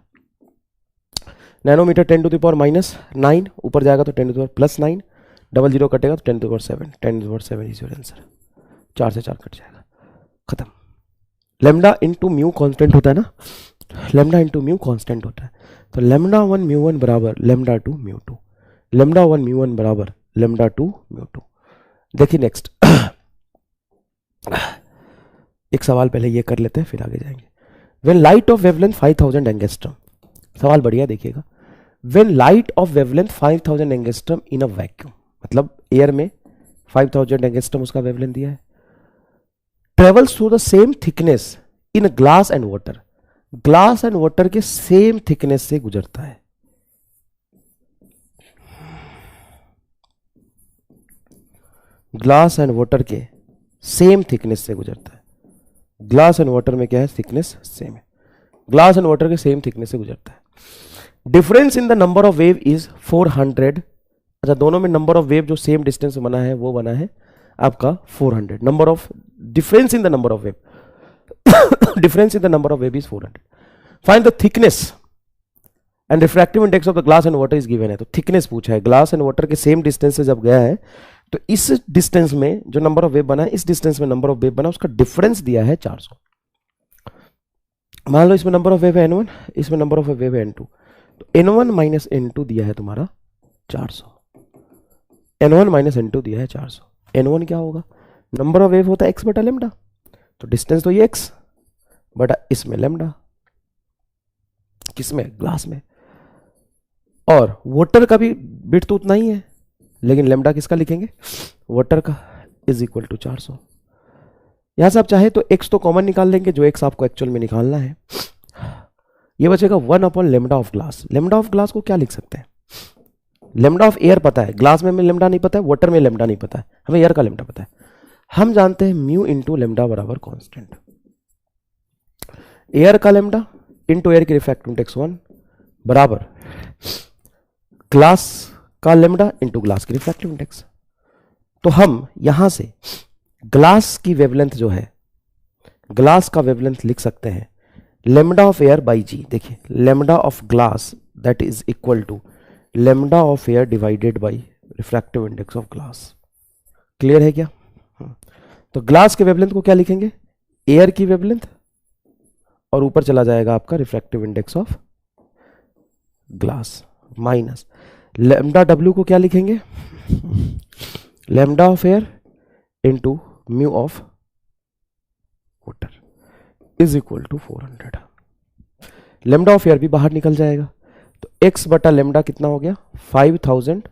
Nanometer 10 to the power -9, ऊपर जाएगा तो 10 to the power plus 9, double zero कटेगा तो 10 to the power 7, 10 to the power 7 is your answer. 4 से 4 कट जाएगा, खत्म। लेमडा इंटू म्यू कॉन्स्टेंट होता है ना, लेमडा इंटू म्यू कॉन्स्टेंट होता है। तो लेमडा 1 म्यू 1 बराबर लेमडा 2 म्यू 2, लेमडा 1 म्यू 1 बराबर लेमडा 2 म्यू 2। देखिए नेक्स्ट एक सवाल पहले ये कर लेते हैं फिर आगे जाएंगे। When light of wavelength 5000 angstrom, सवाल बढ़िया देखिएगा। When light of wavelength 5000 angstrom in a vacuum, मतलब एयर में 5000 एंगस्ट्रम उसका वेवलेंथ दिया है, travels through the same thickness in glass and water, glass and water के सेम थिकनेस से गुजरता है। ग्लास एंड वाटर के सेम थिकनेस से गुजरता है। ग्लास एंड वाटर में क्या है? थिकनेस सेम है। ग्लास एंड वाटर के सेम थिकनेस से गुजरता है। Difference in the number of wave is 400। अच्छा, दोनों में नंबर ऑफ वेव जो सेम डिस्टेंस बना है वो बना है आपका 400। Number of difference in the number of wave difference in the number of wave is 400। Find the thickness and refractive index of the glass and water is given है। तो thickness पूछा है, ग्लास एंड वाटर के same distance से जब गया है तो इस डिस्टेंस में जो नंबर ऑफ वेव बना है, इस डिस्टेंस में नंबर ऑफ वेव बना, उसका डिफरेंस दिया है 400। मान लो इसमें नंबर ऑफ वेव है n1, इसमें नंबर ऑफ वेव है n2, तो n1 माइनस n2 दिया है तुम्हारा 400। n1 माइनस n2 दिया है 400। n1 क्या होगा? नंबर ऑफ वेव होता है x बटा लेमडा, तो डिस्टेंस तो ये x बटा इसमें लेमडा, किसमें? ग्लास में। और वाटर का भी बिट तो उतना ही है, लेकिन लेमडा किसका लिखेंगे? वाटर का। Is equal to 400। यहां से आप चाहे तो x तो कॉमन निकाल लेंगे, जो x आपको एक्चुअल में निकालना है। ये बचेगा 1 lambda of glass. Lambda of glass को क्या लिख सकते हैं? लेमडा ऑफ एयर पता है, ग्लास में हमें लेमडा नहीं पता है, वाटर में लेमडा नहीं पता है, हमें एयर का लेमडा पता है। हम जानते हैं म्यू इंटू लेमडा बराबर कांस्टेंट। एयर का लेमडा इंटू एयर की रिफ्रैक्टिव इंडेक्स 1 बराबर ग्लास का लेमडा इंटू ग्लास की रिफ्रैक्टिव इंडेक्स। तो हम यहां से ग्लास की वेवलेंथ जो है, ग्लास का वेवलेंथ लिख सकते हैं lambda of air by G. देखिए lambda of glass that is equal to lambda of air divided by refractive index of glass. Clear है क्या? तो ग्लास के वेवलेंथ को क्या लिखेंगे? एयर की वेवलेंथ, और ऊपर चला जाएगा आपका refractive index of glass, minus lambda W को क्या लिखेंगे? Lambda of air into mu of water is equal to 400। Lambda of air भी बाहर निकल जाएगा, तो x बटा लेमडा कितना हो गया? 5000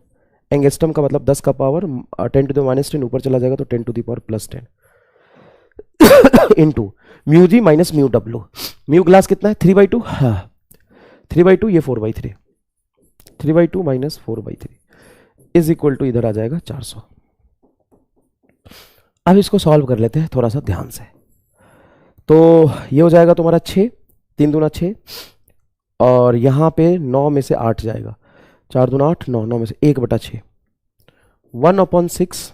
एंगस्ट्रम का मतलब 10 का पावर 10 टू द माइनस 10, ऊपर चला जाएगा तो 10 to the power plus 10 into mu G minus mu W. Mu glass कितना है? 3/2। हाँ 3/2, ये 4/3, 3/2 माइनस 4/3 इज इक्वल टू इधर आ जाएगा 400। अब इसको सॉल्व कर लेते हैं थोड़ा सा ध्यान से। तो ये हो जाएगा तुम्हारा 6, 3 दूना 6, और यहाँ पे 9 में से 8 जाएगा, 4 दूना 8, 9, 9 में से 1/6, 1/6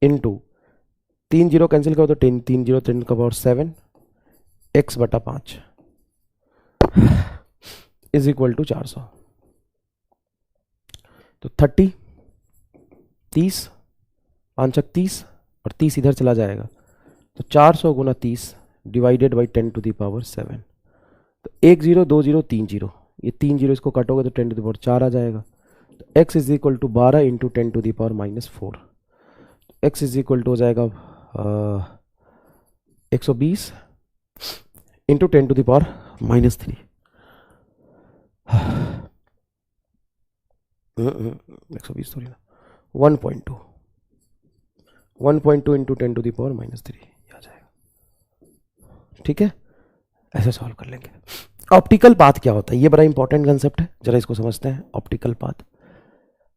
इंटू 3 0 कैंसिल करो तो 10, 3 0 10 का पावर 7 x बटा 5 इज इक्वल टू 400। तो 30, 30, 5 30, और 30 इधर चला जाएगा, तो 400 गुना 30 divided by 10 to the power 7। तो 1 0 2 0 3 0, ये 3 0 इसको काटोगे तो 10 टू द पावर 4 आ जाएगा। तो x is equal to 12 into 10 to the power minus 4। x is equal to हो जाएगा 120 into 10 to the power minus 3। 120 थोड़ी ना, 1.2 into 10 to the power minus 3 आ जाएगा। ठीक है, ऐसे सॉल्व कर लेंगे। ऑप्टिकल पाथ क्या होता है? ये बड़ा इंपॉर्टेंट कंसेप्ट है, जरा इसको समझते हैं। Optical path,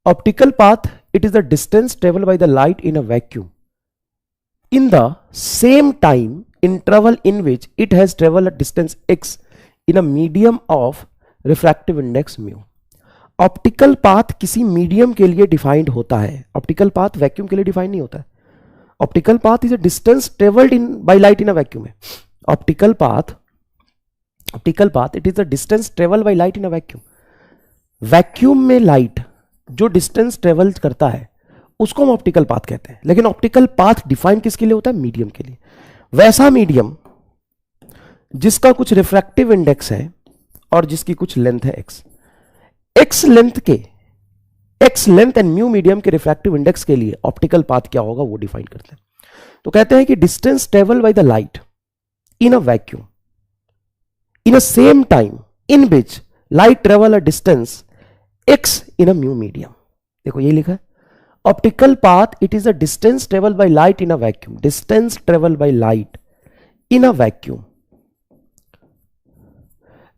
optical path it is the distance travel bye the light in a vacuum in the same time interval in which it has traveled a distance x in a medium of refractive index mu। Optical path किसी medium के लिए defined होता है, optical path vacuum के लिए defined नहीं होता है। Optical path is a distance travelled in by light in a vacuum है। Optical path it is the distance travel by light in a vacuum. Vacuum में लाइट जो डिस्टेंस ट्रेवल करता है उसको हम ऑप्टिकल पाथ कहते हैं। लेकिन ऑप्टिकल पाथ डिफाइन किसके लिए होता है? मीडियम के लिए। वैसा मीडियम जिसका कुछ रिफ्रैक्टिव इंडेक्स है और जिसकी कुछ लेंथ है x length and mu medium के रिफ्रैक्टिव इंडेक्स के लिए ऑप्टिकल पाथ क्या होगा वो डिफाइन करते हैं। तो कहते हैं कि distance travel bye the light in a vacuum in a same time in which light travel a distance x in a mu medium. देखो ये लिखा है, optical path it is a distance traveled by light in a vacuum, distance traveled by light in a vacuum,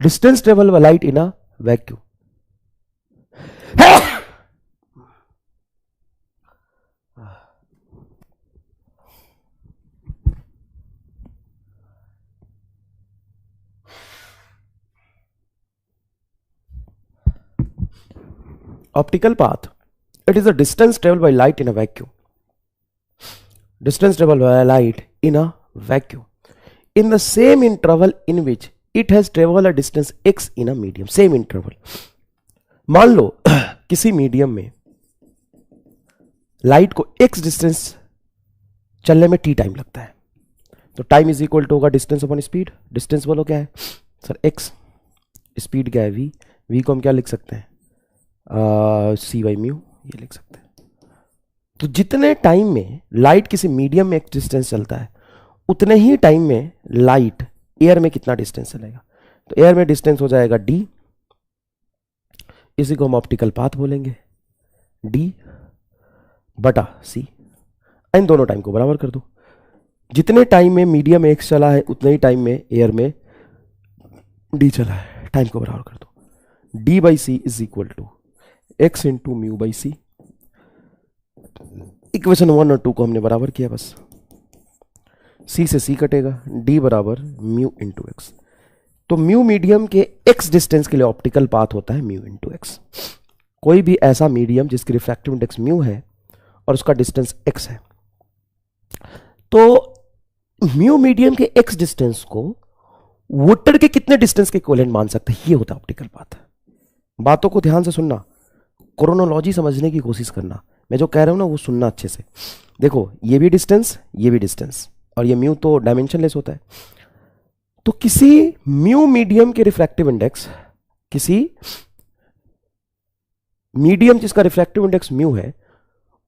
distance traveled by light in a vacuum। optical path it is a distance traveled by light in a vacuum, distance traveled by light in a vacuum in the same interval in which it has traveled a distance x in a medium, same interval। मान लो किसी medium में light को x distance चलने में t time लगता है, तो time is equal to होगा डिस्टेंस अपॉन स्पीड। डिस्टेंस बोलो क्या है सर? x। स्पीड क्या है? v को हम क्या लिख सकते हैं? c बाई म्यू, ये लिख सकते हैं। तो जितने टाइम में लाइट किसी मीडियम में एक डिस्टेंस चलता है उतने ही टाइम में लाइट एयर में कितना डिस्टेंस चलेगा? तो एयर में डिस्टेंस हो जाएगा d, इसी को हम ऑप्टिकल पाथ बोलेंगे, d बटा c। इन दोनों टाइम को बराबर कर दो। जितने टाइम में मीडियम एक्स चला है उतने ही टाइम में एयर में डी चला है, टाइम को बराबर कर दो। D by C is equal to X into mu by C. Equation 1 और 2 को हमने बराबर किया, बस सी से सी कटेगा, डी बराबर म्यू इंटू एक्स। तो म्यू मीडियम के एक्स डिस्टेंस के लिए ऑप्टिकल पाथ होता है म्यू इंटू एक्स। कोई भी ऐसा मीडियम जिसकी रिफ्रैक्टिव इंडेक्स म्यू है और उसका डिस्टेंस एक्स है, तो म्यू मीडियम के एक्स डिस्टेंस को वोटर के कितने डिस्टेंस के इक्विवेलेंट मान सकते हैं, ये होता है ऑप्टिकल पाथ। बातों को ध्यान से सुनना, क्रोनोलॉजी समझने की कोशिश करना, मैं जो कह रहा हूं ना वो सुनना अच्छे से। देखो ये भी डिस्टेंस, ये भी डिस्टेंस, और ये म्यू तो डायमेंशनलेस होता है। तो किसी म्यू मीडियम के रिफ्रैक्टिव इंडेक्स, किसी मीडियम जिसका रिफ्रैक्टिव इंडेक्स म्यू है,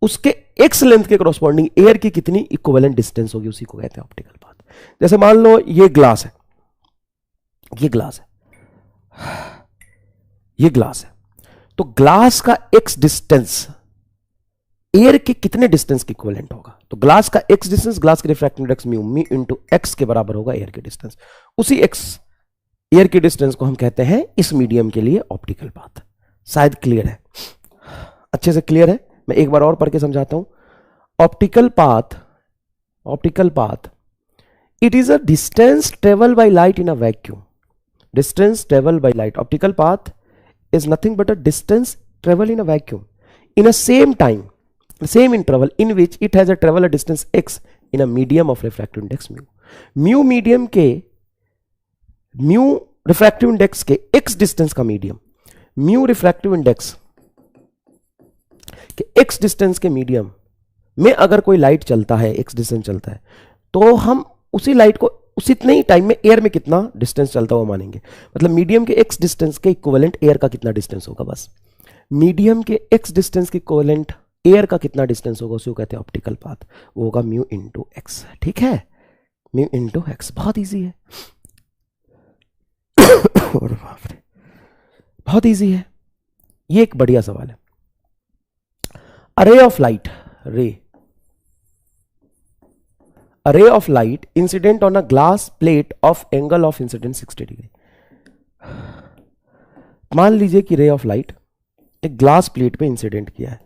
उसके एक्स लेंथ के कॉरस्पॉन्डिंग एयर की कितनी इक्विवेलेंट डिस्टेंस होगी, उसी को कहते हैं ऑप्टिकल पाथ। जैसे मान लो ये ग्लास है, ये ग्लास है, ये ग्लास है, तो ग्लास का एक्स डिस्टेंस एयर के कितने डिस्टेंस के इक्विवेलेंट होगा? तो ग्लास का एक्स डिस्टेंस, ग्लास के रिफ्रैक्टिव इंडेक्स म्यू, मी इंटू एक्स के बराबर होगा एयर के डिस्टेंस। उसी एक्स एयर के डिस्टेंस को हम कहते हैं इस मीडियम के लिए ऑप्टिकल पाथ। शायद क्लियर है, अच्छे से क्लियर है। मैं एक बार और पढ़ के समझाता हूं। Optical path, optical path, it is a distance travel by light in a vacuum. Distance travel by light, optical path is nothing but a distance travel in a vacuum in a same time, same interval in which it has a travel a distance x in a medium of refractive index mu. Mu medium के, mu refractive index के x distance का medium, mu refractive index के x distance के medium में अगर कोई light चलता है, x distance चलता है, तो हम उसी लाइट को उसी इतने ही टाइम में एयर में कितना डिस्टेंस चलता हुआ मानेंगे। मतलब मीडियम के x डिस्टेंस के इक्विवेलेंट एयर का कितना डिस्टेंस होगा, बस मीडियम के x डिस्टेंस के इक्विवेलेंट एयर का कितना डिस्टेंस होगा, उसे कहते हैं ऑप्टिकल पाथ। वो होगा म्यू इंटू एक्स। ठीक है, म्यू इंटू एक्स, बहुत इजी है। और बाप रे, बहुत इजी है। ये एक बढ़िया सवाल है। अरे ऑफ लाइट, रे, a ray of light incident on a glass plate of angle of incidence 60 degree. मान लीजिए कि रे ऑफ लाइट एक ग्लास प्लेट पे इंसिडेंट किया है।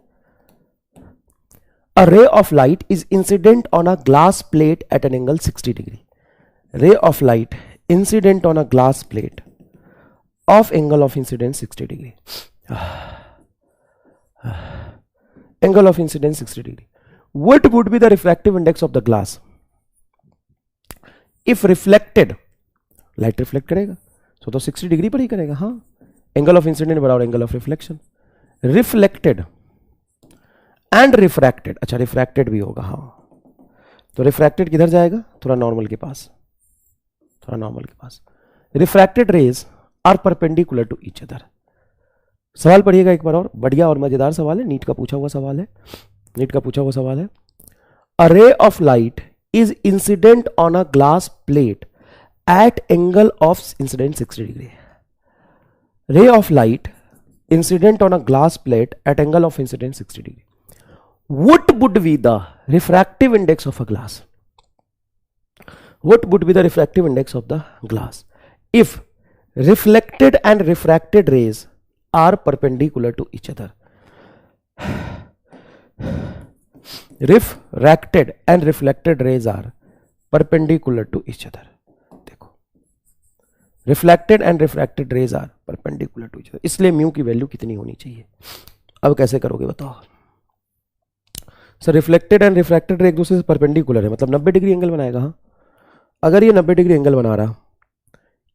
A ray of light is incident on a glass plate at an angle 60 degree. Ray of light incident on a glass plate of angle of incidence 60 degree. Angle of incidence 60 degree. What would be the refractive index of the glass? If reflected, light reflect करेगा तो 60 degree पर ही करेगा। हाँ, angle of incident बराबर angle of reflection. Reflected and refracted, अच्छा refracted भी होगा। हाँ, तो रिफ्रैक्टेड किधर जाएगा? थोड़ा नॉर्मल के पास, थोड़ा नॉर्मल के पास। Refracted rays are perpendicular to each other. सवाल पढ़िएगा एक बार और, बढ़िया और मजेदार सवाल है, नीट का पूछा हुआ सवाल है, नीट का पूछा हुआ सवाल है। A ray of light is incident on a glass plate at angle of incident 60 degree. Ray of light incident on a glass plate at angle of incident 60 degree. What would be the refractive index of a glass? What would be the refractive index of the glass if reflected and refracted rays are perpendicular to each other? Refracted and reflected rays are perpendicular to each other. देखो, reflected and refracted rays are perpendicular to each other, इसलिए mu की value कितनी होनी चाहिए? अब कैसे करोगे बताओ सर? रिफ्लेक्टेड एंड रिफ्रैक्टेड रे एक दूसरे से परपेंडिकुलर है, मतलब 90 डिग्री एंगल बनाएगा। हाँ, अगर ये 90 डिग्री एंगल बना रहा,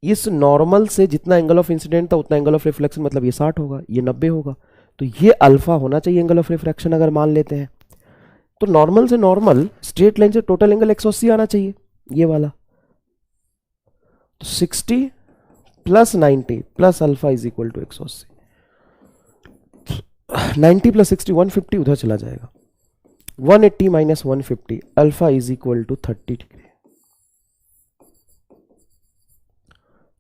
इस नॉर्मल से जितना एंगल ऑफ इंसिडेंट था उतना एंगल ऑफ रिफ्लेक्शन, मतलब ये 60 होगा, ये 90 होगा, तो ये अल्फा होना चाहिए एंगल ऑफ रिफ्रैक्शन अगर मान लेते हैं। तो नॉर्मल से नॉर्मल स्ट्रेट लाइन से टोटल एंगल 180 आना चाहिए, ये वाला। तो 60 plus 90 plus alpha is equal to 180। 90 plus 60 150 उधर चला जाएगा। 180 minus 150 alpha is equal to 30 degree.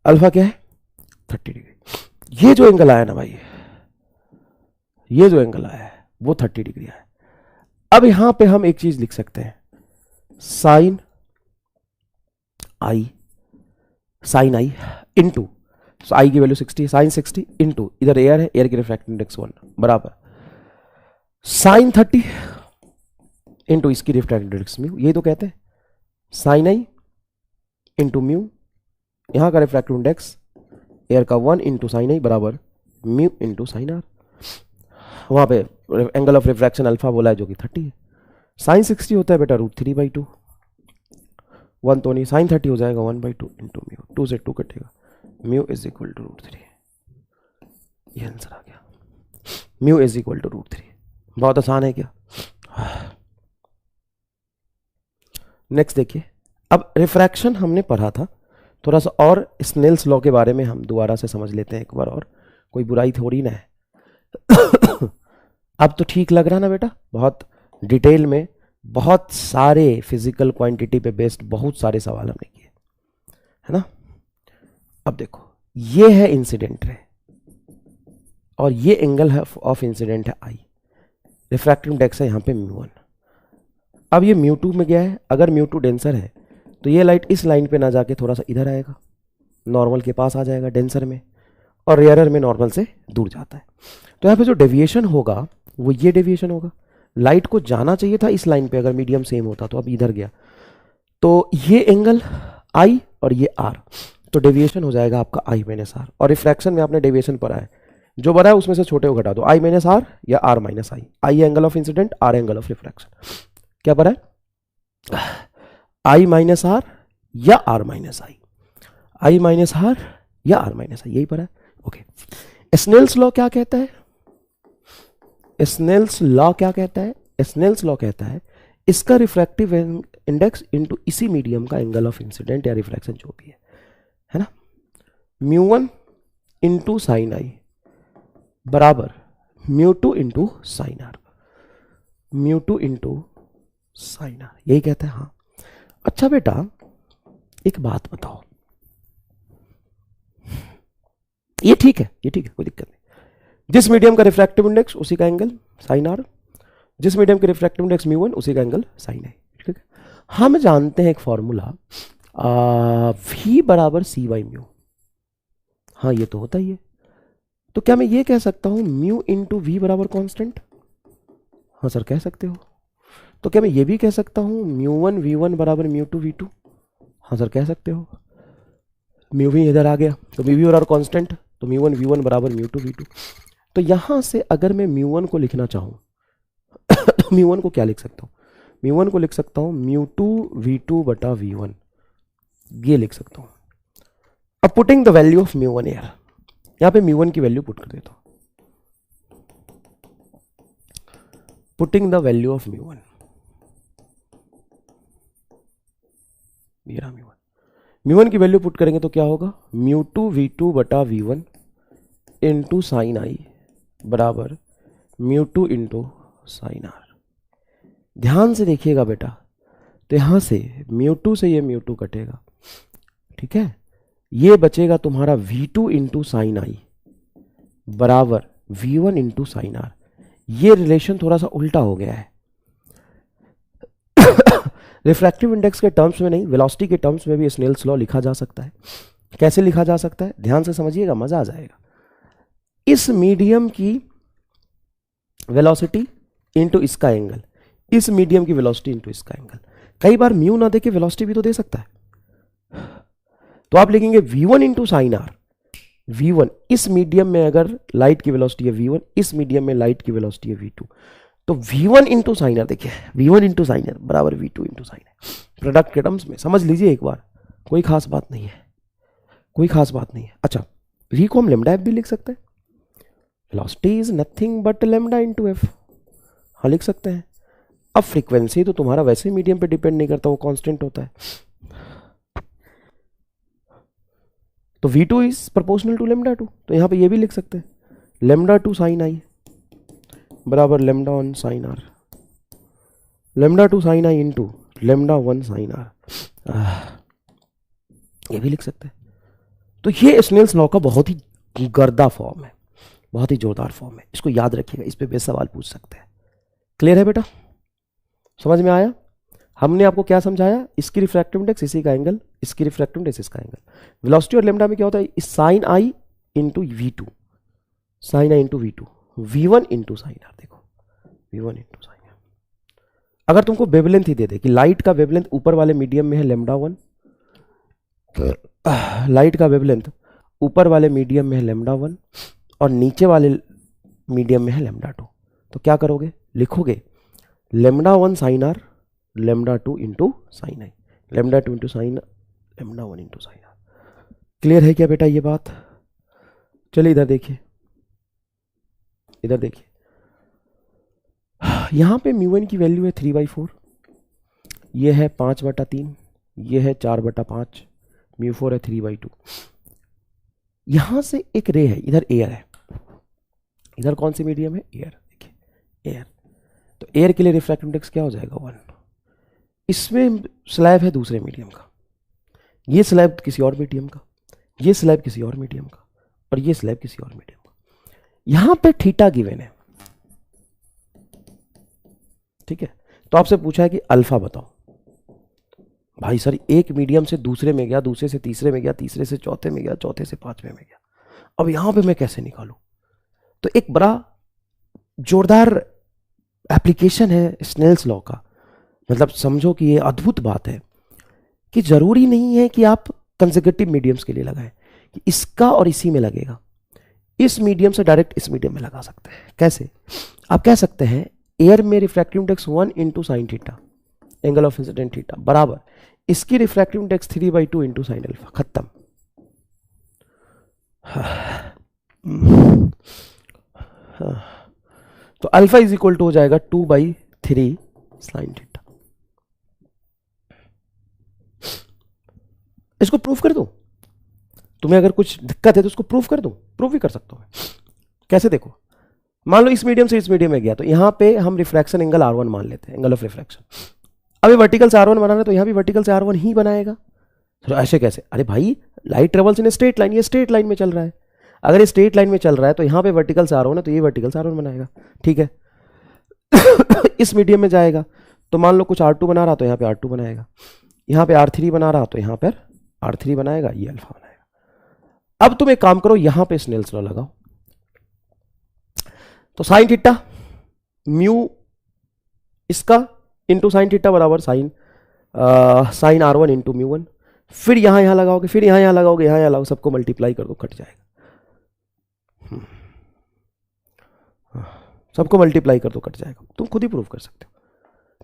Alpha क्या है? 30 डिग्री। ये जो एंगल आया ना भाई, ये जो एंगल आया है वो 30 डिग्री आया। अब यहां पे हम एक चीज लिख सकते हैं, साइन आई इंटू, आई की वैल्यू 60, साइन 60 इंटू, इधर एयर है, एयर की रिफ्रैक्टिव इंडेक्स 1 बराबर साइन 30 इंटू इसकी रिफ्रैक्टिव इंडेक्स म्यू, यही तो कहते हैं साइन आई इंटू म्यू, यहां का रिफ्रैक्टिव इंडेक्स एयर का 1 इंटू साइन आई बराबर म्यू इंटू साइन आर। वहां पे एंगल ऑफ रिफ्रैक्शन अल्फा बोला है जो कि 30 है। साइन 60 होता है बेटा √3/2, 1 तो नहीं, साइन 30 हो जाएगा 1/2 इंटू म्यू, 2 से 2 कटेगा, म्यू इज इक्वल टू √3। ये आंसर आ गया, म्यू इज इक्वल टू √3। बहुत आसान है क्या? नेक्स्ट देखिए, अब रिफ्रैक्शन हमने पढ़ा था, थोड़ा सा और स्नेल्स लॉ के बारे में हम दोबारा से समझ लेते हैं एक बार और, कोई बुराई थोड़ी ना है। अब तो ठीक लग रहा ना बेटा, बहुत डिटेल में बहुत सारे फिजिकल क्वांटिटी पे बेस्ड बहुत सारे सवाल हमने किए, है ना। अब देखो, ये है इंसिडेंट रे और ये एंगल है ऑफ इंसिडेंट है आई, रिफ्रैक्टिव इंडेक्स है यहाँ पे μ1। अब ये μ2 में गया है, अगर μ2 डेंसर है तो ये लाइट इस लाइन पे ना जाके थोड़ा सा इधर आएगा, नॉर्मल के पास आ जाएगा डेंसर में, और रेयरर में नॉर्मल से दूर जाता है। तो यहाँ पे जो डेविएशन होगा वो ये डेविएशन होगा, लाइट को जाना चाहिए था इस लाइन पे अगर मीडियम सेम होता, तो अब इधर गया, तो ये एंगल आई और ये आर, तो डेविएशन हो जाएगा आपका आई माइनस आर। और रिफ्रैक्शन में आपने डेविएशन पढ़ा है, जो बड़ा है उसमें से छोटे को घटा दो, आई माइनस आर या R minus I, I angle of incident, R angle of refraction. क्या पढ़ा है? आई माइनस आर या R minus I, I minus R या आर माइनस आई, यही पढ़ा है। ओके, स्नेल्स लॉ क्या कहता है? स्नेल्स लॉ क्या कहता है? स्नेल्स लॉ कहता है इसका रिफ्रैक्टिव इंडेक्स इनटू इसी मीडियम का एंगल ऑफ इंसिडेंट या रिफ्रैक्शन जो भी है ना, μ1 इंटू साइन आई बराबर μ2 into sine r, μ2 into sine r, यही कहता है। हाँ, अच्छा बेटा एक बात बताओ, ये ठीक है, ये ठीक है, कोई दिक्कत नहीं, जिस मीडियम का रिफ्रैक्टिव इंडेक्स उसी का एंगल साइन आर, जिस मीडियम का रिफ्रैक्टिव इंडेक्स μ1 उसी का एंगल साइन आई, ठीक है। हम जानते हैं एक फॉर्मूला v बराबर c बाई म्यू, हाँ ये तो होता ही है, तो क्या मैं ये कह सकता हूं म्यू इंटू वी बराबर कॉन्स्टेंट? हाँ सर कह सकते हो। तो क्या मैं ये भी कह सकता हूं μ1 v1 बराबर μ2 v2? हाँ सर कह सकते हो। म्यू वी इधर आ गया तो म्यू वी बराबर कॉन्स्टेंट, तो μ1 v1 बराबर μ2 v2। तो यहां से अगर मैं μ1 को लिखना चाहूं तो μ1 को क्या लिख सकता हूं? μ1 को लिख सकता हूं μ2 v2 बटा v1, ये लिख सकता हूं। अब पुटिंग द वैल्यू ऑफ μ1 यार, यहां पे μ1 की वैल्यू पुट कर देता हूं, पुटिंग द वैल्यू ऑफ μ1, μ1 की वैल्यू पुट करेंगे तो क्या होगा, μ2 v2 बटा v1 इंटू साइन आई बराबर μ2 इंटू साइन आर। ध्यान से देखिएगा बेटा, तो यहां से μ2 से ये μ2 कटेगा, ठीक है, ये बचेगा तुम्हारा v2 इंटू साइन आई बराबर v1 इंटू साइन आर। ये रिलेशन थोड़ा सा उल्टा हो गया है, रिफ्रैक्टिव इंडेक्स के टर्म्स में नहीं, वेलोसिटी के टर्म्स में भी स्नेल्स लॉ लिखा जा सकता है। कैसे लिखा जा सकता है, ध्यान से समझिएगा, मजा आ जाएगा। इस मीडियम की वेलोसिटी इंटू इसका एंगल, इस मीडियम की वेलोसिटी इंटू इसका एंगल, कई बार म्यू ना दे के वेलोसिटी भी तो दे सकता है, तो आप लिखेंगे v1 into sine are, v1 इस मीडियम में अगर लाइट की वेलोसिटी है v1, इस मीडियम में लाइट की वेलोसिटी है v2, तो v1 इंटू साइन आर, देखिए v1 इंटू साइन आर बराबर v2 into sine R, product के टर्म्स में समझ लीजिए एक बार, कोई खास बात नहीं है, कोई खास बात नहीं है। अच्छा, v को हम लेमडा एफ भी लिख सकते हैं, velocity is nothing but lambda into F, हाँ लिख सकते हैं। अब फ्रीक्वेंसी तो तुम्हारा वैसे मीडियम पे डिपेंड नहीं करता, वो कांस्टेंट होता है, तो v2 is proportional to lambda 2, तो यहां पे ये भी लिख सकते हैं लेमडा 2 साइन आई बराबर lambda 1 sine R, lambda 2 sine I into lambda 1 sine R, ये भी लिख सकते हैं। तो ये स्नेल्स लॉ का बहुत ही गर्दा फॉर्म है, बहुत ही जोरदार फॉर्म है, इसको याद रखिएगा, इस पे बेस सवाल पूछ सकते हैं। क्लियर है बेटा? समझ में आया? हमने आपको क्या समझाया? इसकी रिफ्रैक्टिव इंडेक्स इसी का एंगल, इसकी रिफ्रैक्टिव इंडेक्स इसका एंगल। वेलोसिटी और लेमडा में क्या होता है? Sine I into V2, sine I into V2, V1 into sine R. देखो V1 इंटू साइन आर। अगर तुमको वेवलेंथ ही दे दे कि लाइट का वेवलेंथ ऊपर वाले मीडियम में है λ1, लाइट का वेवलेंथ ऊपर वाले मीडियम में है λ1 और नीचे वाले मीडियम में है λ2, तो क्या करोगे? लिखोगे λ1 sine r, λ2 into sine i, λ2 into sine, λ1 into sine r. Clear है क्या बेटा ये बात? चलिए इधर देखिए, इधर देखिए, यहां पे म्यू की वैल्यू है 3/4, ये है 5/3, ये है 4/5, μ4 है 3/2। यहां से एक रे है, इधर एयर है, इधर कौन सी मीडियम है? एयर। देखिए एयर, तो एयर के लिए रिफ्रैक्टिव इंडेक्स क्या हो जाएगा? 1। इसमें स्लैब है दूसरे मीडियम का, ये स्लैब किसी और मीडियम का, ये स्लैब किसी और मीडियम का, और ये स्लैब किसी और मीडियम का। यहां पे थीटा गिवन है, ठीक है? तो आपसे पूछा है कि अल्फा बताओ। भाई सर एक मीडियम से दूसरे में गया, दूसरे से तीसरे में गया, तीसरे से चौथे में गया, चौथे से पांचवें में गया, अब यहां पे मैं कैसे निकालूं? तो एक बड़ा जोरदार एप्लीकेशन है स्नेल्स लॉ का। मतलब समझो कि ये अद्भुत बात है कि जरूरी नहीं है कि आप कंसेक्यूटिव मीडियम्स के लिए लगाएं कि इसका और इसी में लगेगा, इस मीडियम से डायरेक्ट इस मीडियम में लगा सकते हैं। कैसे? आप कह सकते हैं एयर में refractive index 1 into sine theta, angle of incident theta, बराबर इसकी refractive index 3/2 into sine alpha. खत्म। तो अल्फा इज इक्वल टू हो जाएगा 2/3 साइन थीटा। इसको प्रूफ कर दूं? तुम्हें अगर कुछ दिक्कत है तो उसको प्रूफ कर दूं? प्रूफ भी कर सकता हूं। कैसे? देखो, मान लो इस मीडियम से इस मीडियम में गया, तो यहां पे हम रिफ्रैक्शन एंगल R1 मान लेते हैं, एंगल ऑफ रिफ्रैक्शन। अभी वर्टिकल से R1 बनाना है तो यहां भी वर्टिकल से R1 ही बनाएगा। तो ऐसे कैसे? अरे भाई light travels in straight line, ये स्ट्रेट लाइन में चल रहा है। अगर ये स्ट्रेट लाइन में चल रहा है तो यहां पे वर्टिकल से R1 है तो ये वर्टिकल से R1 बनाएगा, ठीक है? इस मीडियम में जाएगा तो मान लो कुछ R2 बना रहा तो यहां पे R2 बनाएगा, यहां पे R3 बना रहा तो यहां पर R3 बनाएगा, ये अल्फा बनाएगा। अब तुम एक काम करो, यहां पे स्नेल्स लॉ लगाओ। तो साइन थीटा म्यू इसका इंटू साइन थीटा बराबर साइन R1 इंटू μ1। फिर यहां लगाओगे, फिर यहां लगाओगे, यहां लगाओगे, सबको मल्टीप्लाई कर दो, कट जाएगा। सबको मल्टीप्लाई कर दो, कट जाएगा। तुम खुद ही प्रूव कर सकते हो,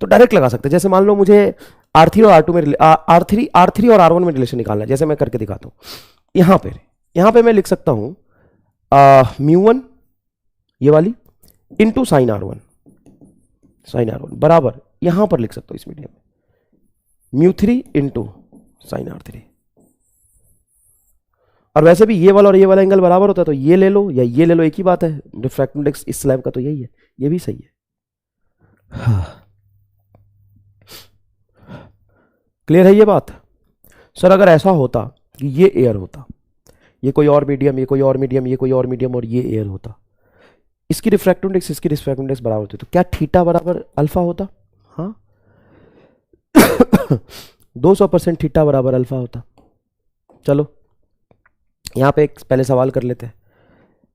तो डायरेक्ट लगा सकते हो। जैसे मान लो मुझे R3 और R2 में R3 और R1 में रिलेशन निकालना है, जैसे मैं करके दिखाता हूं। यहां पे मैं लिख सकता हूं μ1 ये वाली इंटू साइन R1 बराबर, यहां पर लिख सकता हूं इस मीडियम में μ3 इंटू साइन R3। और वैसे भी ये वाला और ये वाला एंगल बराबर होता है, तो ये ले लो या ये ले लो, एक ही बात है। रिफ्रैक्टिव इंडेक्स इस स्लैब का तो यही है, ये भी सही है। क्लियर है ये बात? सर अगर ऐसा होता कि ये एयर होता, ये कोई और मीडियम, ये कोई और मीडियम, ये कोई और मीडियम और ये एयर होता, इसकी रिफ्रैक्टिव इंडेक्स इसकी रिफ्रैक्टिव इंडेक्स बराबर होती, तो क्या थीटा बराबर अल्फा होता? हाँ 200% थीटा बराबर अल्फा होता। चलो यहां पे एक पहले सवाल कर लेते हैं।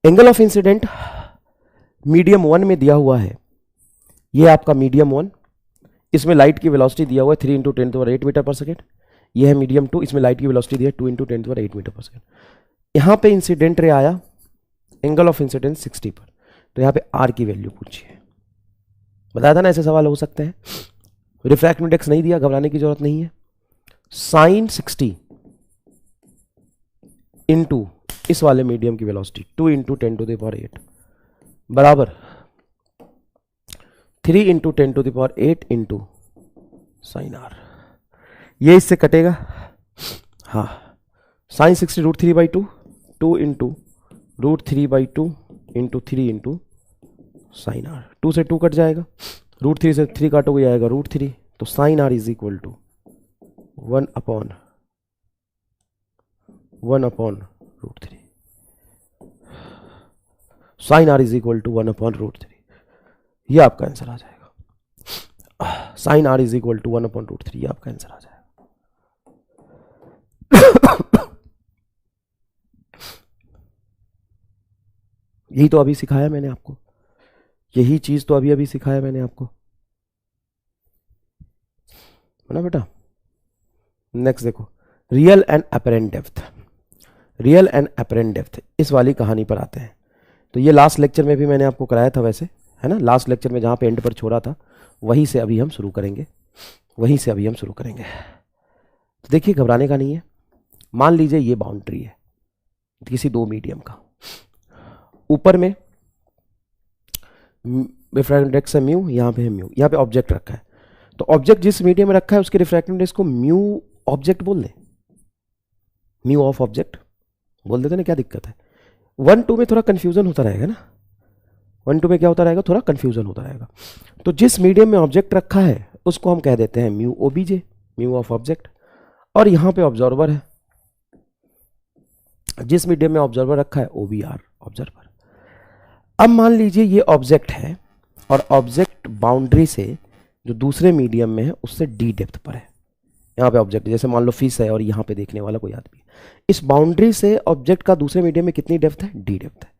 एंगल ऑफ इंसिडेंट मीडियम 1 में दिया हुआ है, ये आपका मीडियम 1, इसमें लाइट की वेलोसिटी दिया हुआ है 3 × 10⁸ मीटर पर सेकेंड। ये है मीडियम 2, इसमें लाइट की वेलोसिटी दी है 2 × 10⁸ मीटर पर सेकेंड। यहां पे इंसिडेंट रे आया, एंगल ऑफ इंसिडेंस 60 पर, तो यहां पे आर की वैल्यू पूछिए। बताया था ना ऐसे सवाल हो सकते हैं। रिफ्रैक्टिव इंडेक्स नहीं दिया, घबराने की जरूरत नहीं है। साइन 60 इंटू इस वाले मीडियम की वेलोसिटी 2 × 10⁸ बराबर 3 × 10⁸ इंटू साइन आर। ये इससे कटेगा, हाँ sine 60 √3/2, 2 × √3/2 into 3 into sine R. 2 से 2 कट जाएगा, √3 से 3 काटोगे आएगा √3, तो sine R is equal to 1/√3। Sine R is equal to 1/√3। ये आपका आंसर आ जाएगा। Sine R is equal to 1/√3, आपका आंसर आ जाएगा। यही तो अभी सिखाया मैंने आपको, यही चीज तो अभी अभी सिखाया मैंने आपको, है ना बेटा। नेक्स्ट देखो, real and apparent depth. Real and apparent depth, इस वाली कहानी पर आते हैं। तो ये लास्ट लेक्चर में भी मैंने आपको कराया था वैसे, है ना। लास्ट लेक्चर में जहाँ पे एंड पर छोड़ा था वहीं से अभी हम शुरू करेंगे, वहीं से अभी हम शुरू करेंगे। तो देखिए, घबराने का नहीं है। मान लीजिए ये बाउंड्री है किसी दो मीडियम का, ऊपर में रिफ्रैक्टिव इंडेक्स है म्यू, यहाँ पे है म्यू, यहाँ पे ऑब्जेक्ट रखा है। तो ऑब्जेक्ट जिस मीडियम में रखा है उसके रिफ्रैक्टिव इंडेक्स को म्यू ऑब्जेक्ट बोल दें, म्यू ऑफ ऑब्जेक्ट बोल देते ना, क्या दिक्कत है। 1-2 में थोड़ा कंफ्यूजन होता रहेगा ना, 1-2 में क्या होता रहेगा, थोड़ा कंफ्यूजन होता रहेगा। तो जिस मीडियम में ऑब्जेक्ट रखा है उसको हम कह देते हैं mu OBJ, mu of object. और यहां पे ऑब्जर्वर है, जिस मीडियम में ऑब्जर्वर रखा है ओबीआर, ऑब्जर्वर। अब मान लीजिए ये ऑब्जेक्ट है और ऑब्जेक्ट बाउंड्री से जो दूसरे मीडियम में है उससे डी डेप्थ पर है। यहाँ पे ऑब्जेक्ट जैसे मान लो फिश है और यहाँ पे देखने वाला कोई आदमी, इस बाउंड्री से ऑब्जेक्ट का दूसरे मीडियम में कितनी डेप्थ है, डी डेप्थ है।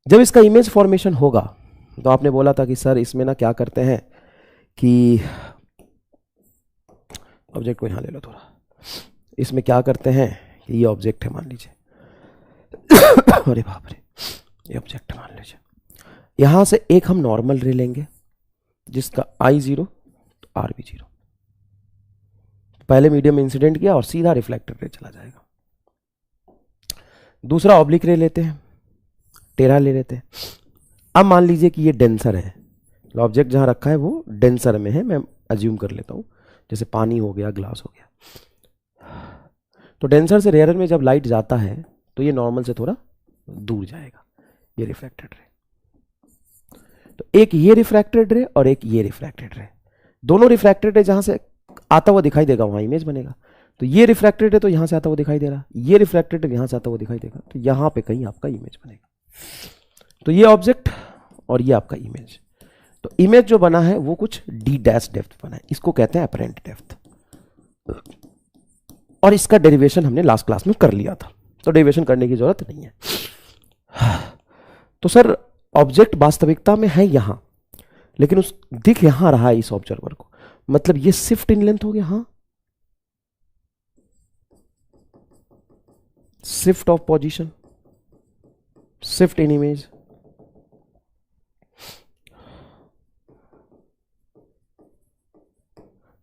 जब इसका इमेज फॉर्मेशन होगा तो आपने बोला था कि सर इसमें ना क्या करते हैं कि ऑब्जेक्ट को यहाँ ले लो थोड़ा, इसमें क्या करते हैं कि ये ऑब्जेक्ट है मान लीजिए अरे बाप रे, ये ऑब्जेक्ट मान लीजिए, यहां से एक हम नॉर्मल रे लेंगे जिसका आई 0 तो आर भी 0। पहले मीडियम में इंसिडेंट किया और सीधा रिफ्लेक्टेड रे चला जाएगा। दूसरा ऑब्लिक रे लेते हैं, टेढ़ा ले लेते हैं। अब मान लीजिए कि ये डेंसर है, ऑब्जेक्ट जहां रखा है वो डेंसर में है, मैं अज्यूम कर लेता हूं, जैसे पानी हो गया, ग्लास हो गया। तो डेंसर से रेयर में जब लाइट जाता है तो ये नॉर्मल से थोड़ा दूर जाएगा, ये रिफ्रैक्टेड रे। तो एक ये रिफ्रैक्टेड रे और एक ये रिफ्रैक्टेड रे, दोनों रिफ्रैक्टेड रे जहां से आता हुआ दिखाई देगा वहां इमेज बनेगा। तो ये रिफ्रैक्टेड है तो यहां से आता हुआ दिखाई दे रहा, ये रिफ्रैक्टेड है यहां से आता हुआ दिखाई देगा, तो यहां पे कहीं आपका इमेज बनेगा। तो ये ऑब्जेक्ट और ये आपका इमेज, तो इमेज जो बना है वो कुछ डी डैश डेप्थ बना है, इसको कहते हैं अपरेंट डेप्थ। और इसका डेरिवेशन हमने लास्ट क्लास में कर लिया था, तो डेरिवेशन करने की जरूरत नहीं है। तो सर ऑब्जेक्ट वास्तविकता में है यहां, लेकिन उस दिख यहां रहा है इस ऑब्जर्वर को, मतलब ये शिफ्ट इन लेंथ हो गया, हाँ, shift of position, shift in image.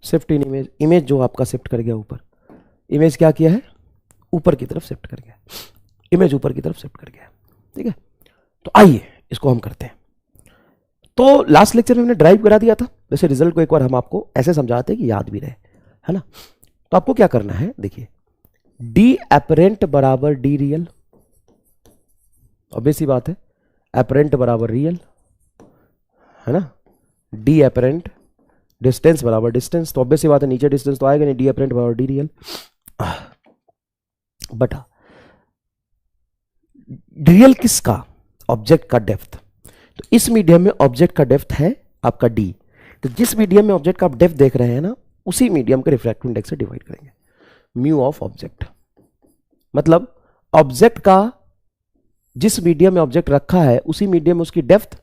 Shift in image, image जो आपका शिफ्ट कर गया ऊपर, इमेज क्या किया है, ऊपर की तरफ शिफ्ट कर गया, इमेज ऊपर की तरफ शिफ्ट कर गया, ठीक है। तो आइए इसको हम करते हैं। तो लास्ट लेक्चर में हमने ड्राइव करा दिया था, वैसे रिजल्ट को एक बार हम आपको ऐसे समझाते हैं कि याद भी रहे, है ना। तो आपको क्या करना है, देखिए डी अपरेंट बराबर डी रियल, ऑब्वियस सी बात है, अपरेंट बराबर रियल, है ना। डी अपरेंट, डिस्टेंस बराबर डिस्टेंस, तो ऑब्वियस सी बात है नीचे डिस्टेंस तो आएगा नहीं, डी अपरेंट बराबर डी रियल बटा रियल किसका, ऑब्जेक्ट का डेप्थ। तो इस मीडियम में ऑब्जेक्ट का डेप्थ है आपका डी, तो जिस मीडियम में ऑब्जेक्ट का आप डेप्थ देख रहे हैं ना, उसी मीडियम के रिफ्रैक्टिव इंडेक्स से डिवाइड करेंगे, म्यू ऑफ ऑब्जेक्ट। मतलब ऑब्जेक्ट का जिस मीडियम में ऑब्जेक्ट रखा है उसी मीडियम में उसकी डेप्थ,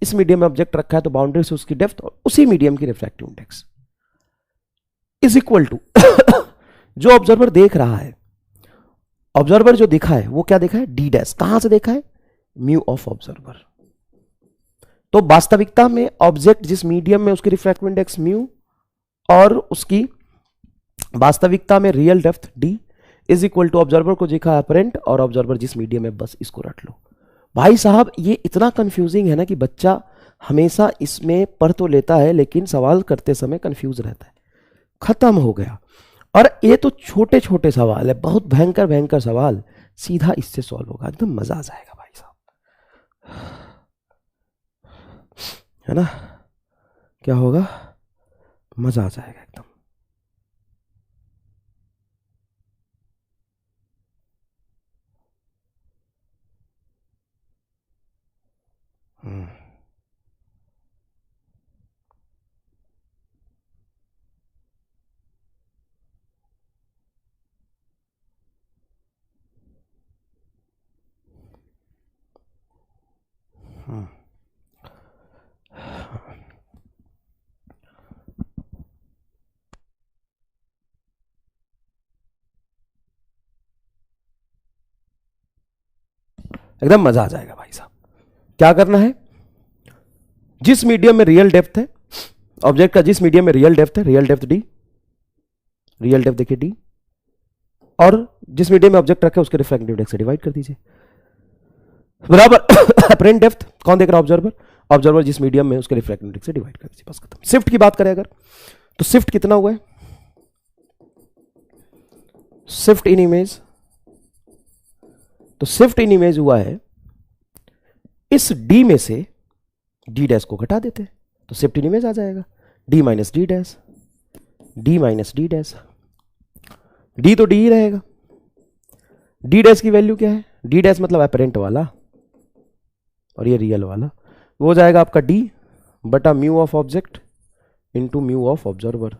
इस मीडियम में ऑब्जेक्ट रखा है तो बाउंड्री से उसकी डेप्थ और उसी मीडियम की refractive index is equal to जो ऑब्जर्वर देख रहा है, ऑब्जर्वर जो दिखा है वो क्या देखा है, डी डैश, कहां से देखा है, म्यू ऑफ ऑब्जर्वर। तो वास्तविकता में ऑब्जेक्ट जिस मीडियम में उसकी रिफ्रैक्टिव इंडेक्स म्यू और उसकी वास्तविकता में real depth D is equal to observer को दिखा अपरेंट और ऑब्जर्वर जिस मीडियम में, बस इसको रट लो। भाई साहब ये इतना कंफ्यूजिंग है ना कि बच्चा हमेशा इसमें पढ़ तो लेता है लेकिन सवाल करते समय कंफ्यूज रहता है। खत्म हो गया। और ये तो छोटे छोटे सवाल है, बहुत भयंकर भयंकर सवाल सीधा इससे सॉल्व होगा, एकदम मजा आ जाएगा भाई साहब, है ना। क्या होगा, मजा आ जाएगा एकदम। एकदम मजा आ जाएगा भाई साहब। क्या करना है, जिस मीडियम में रियल डेप्थ है ऑब्जेक्ट का, जिस मीडियम में रियल डेप्थ है, real depth D, real depth देखिए डी, और जिस मीडियम में ऑब्जेक्ट रखे उसके रिफ्रैक्टिव इंडेक्स से डिवाइड कर दीजिए, बराबर अपरेंट डेप्थ कौन देख रहा है, ऑब्जर्वर, ऑब्जर्वर जिस मीडियम में उसके रिफ्रैक्टिव इंडेक्स से डिवाइड कर दीजिए, बस खत्म। शिफ्ट की बात करें अगर, तो शिफ्ट कितना हुआ है, शिफ्ट इन इमेज, तो शिफ्ट इन इमेज हुआ है, इस डी में से डी डैश को घटा देते हैं तो शिफ्ट इन इमेज आ जाएगा, D minus D dash, D minus D dash, D तो डी ही रहेगा, डी डैश की वैल्यू क्या है, डी डैश मतलब अपेरेंट वाला और ये रियल वाला, वो हो जाएगा आपका डी बटा mu of object into mu of observer.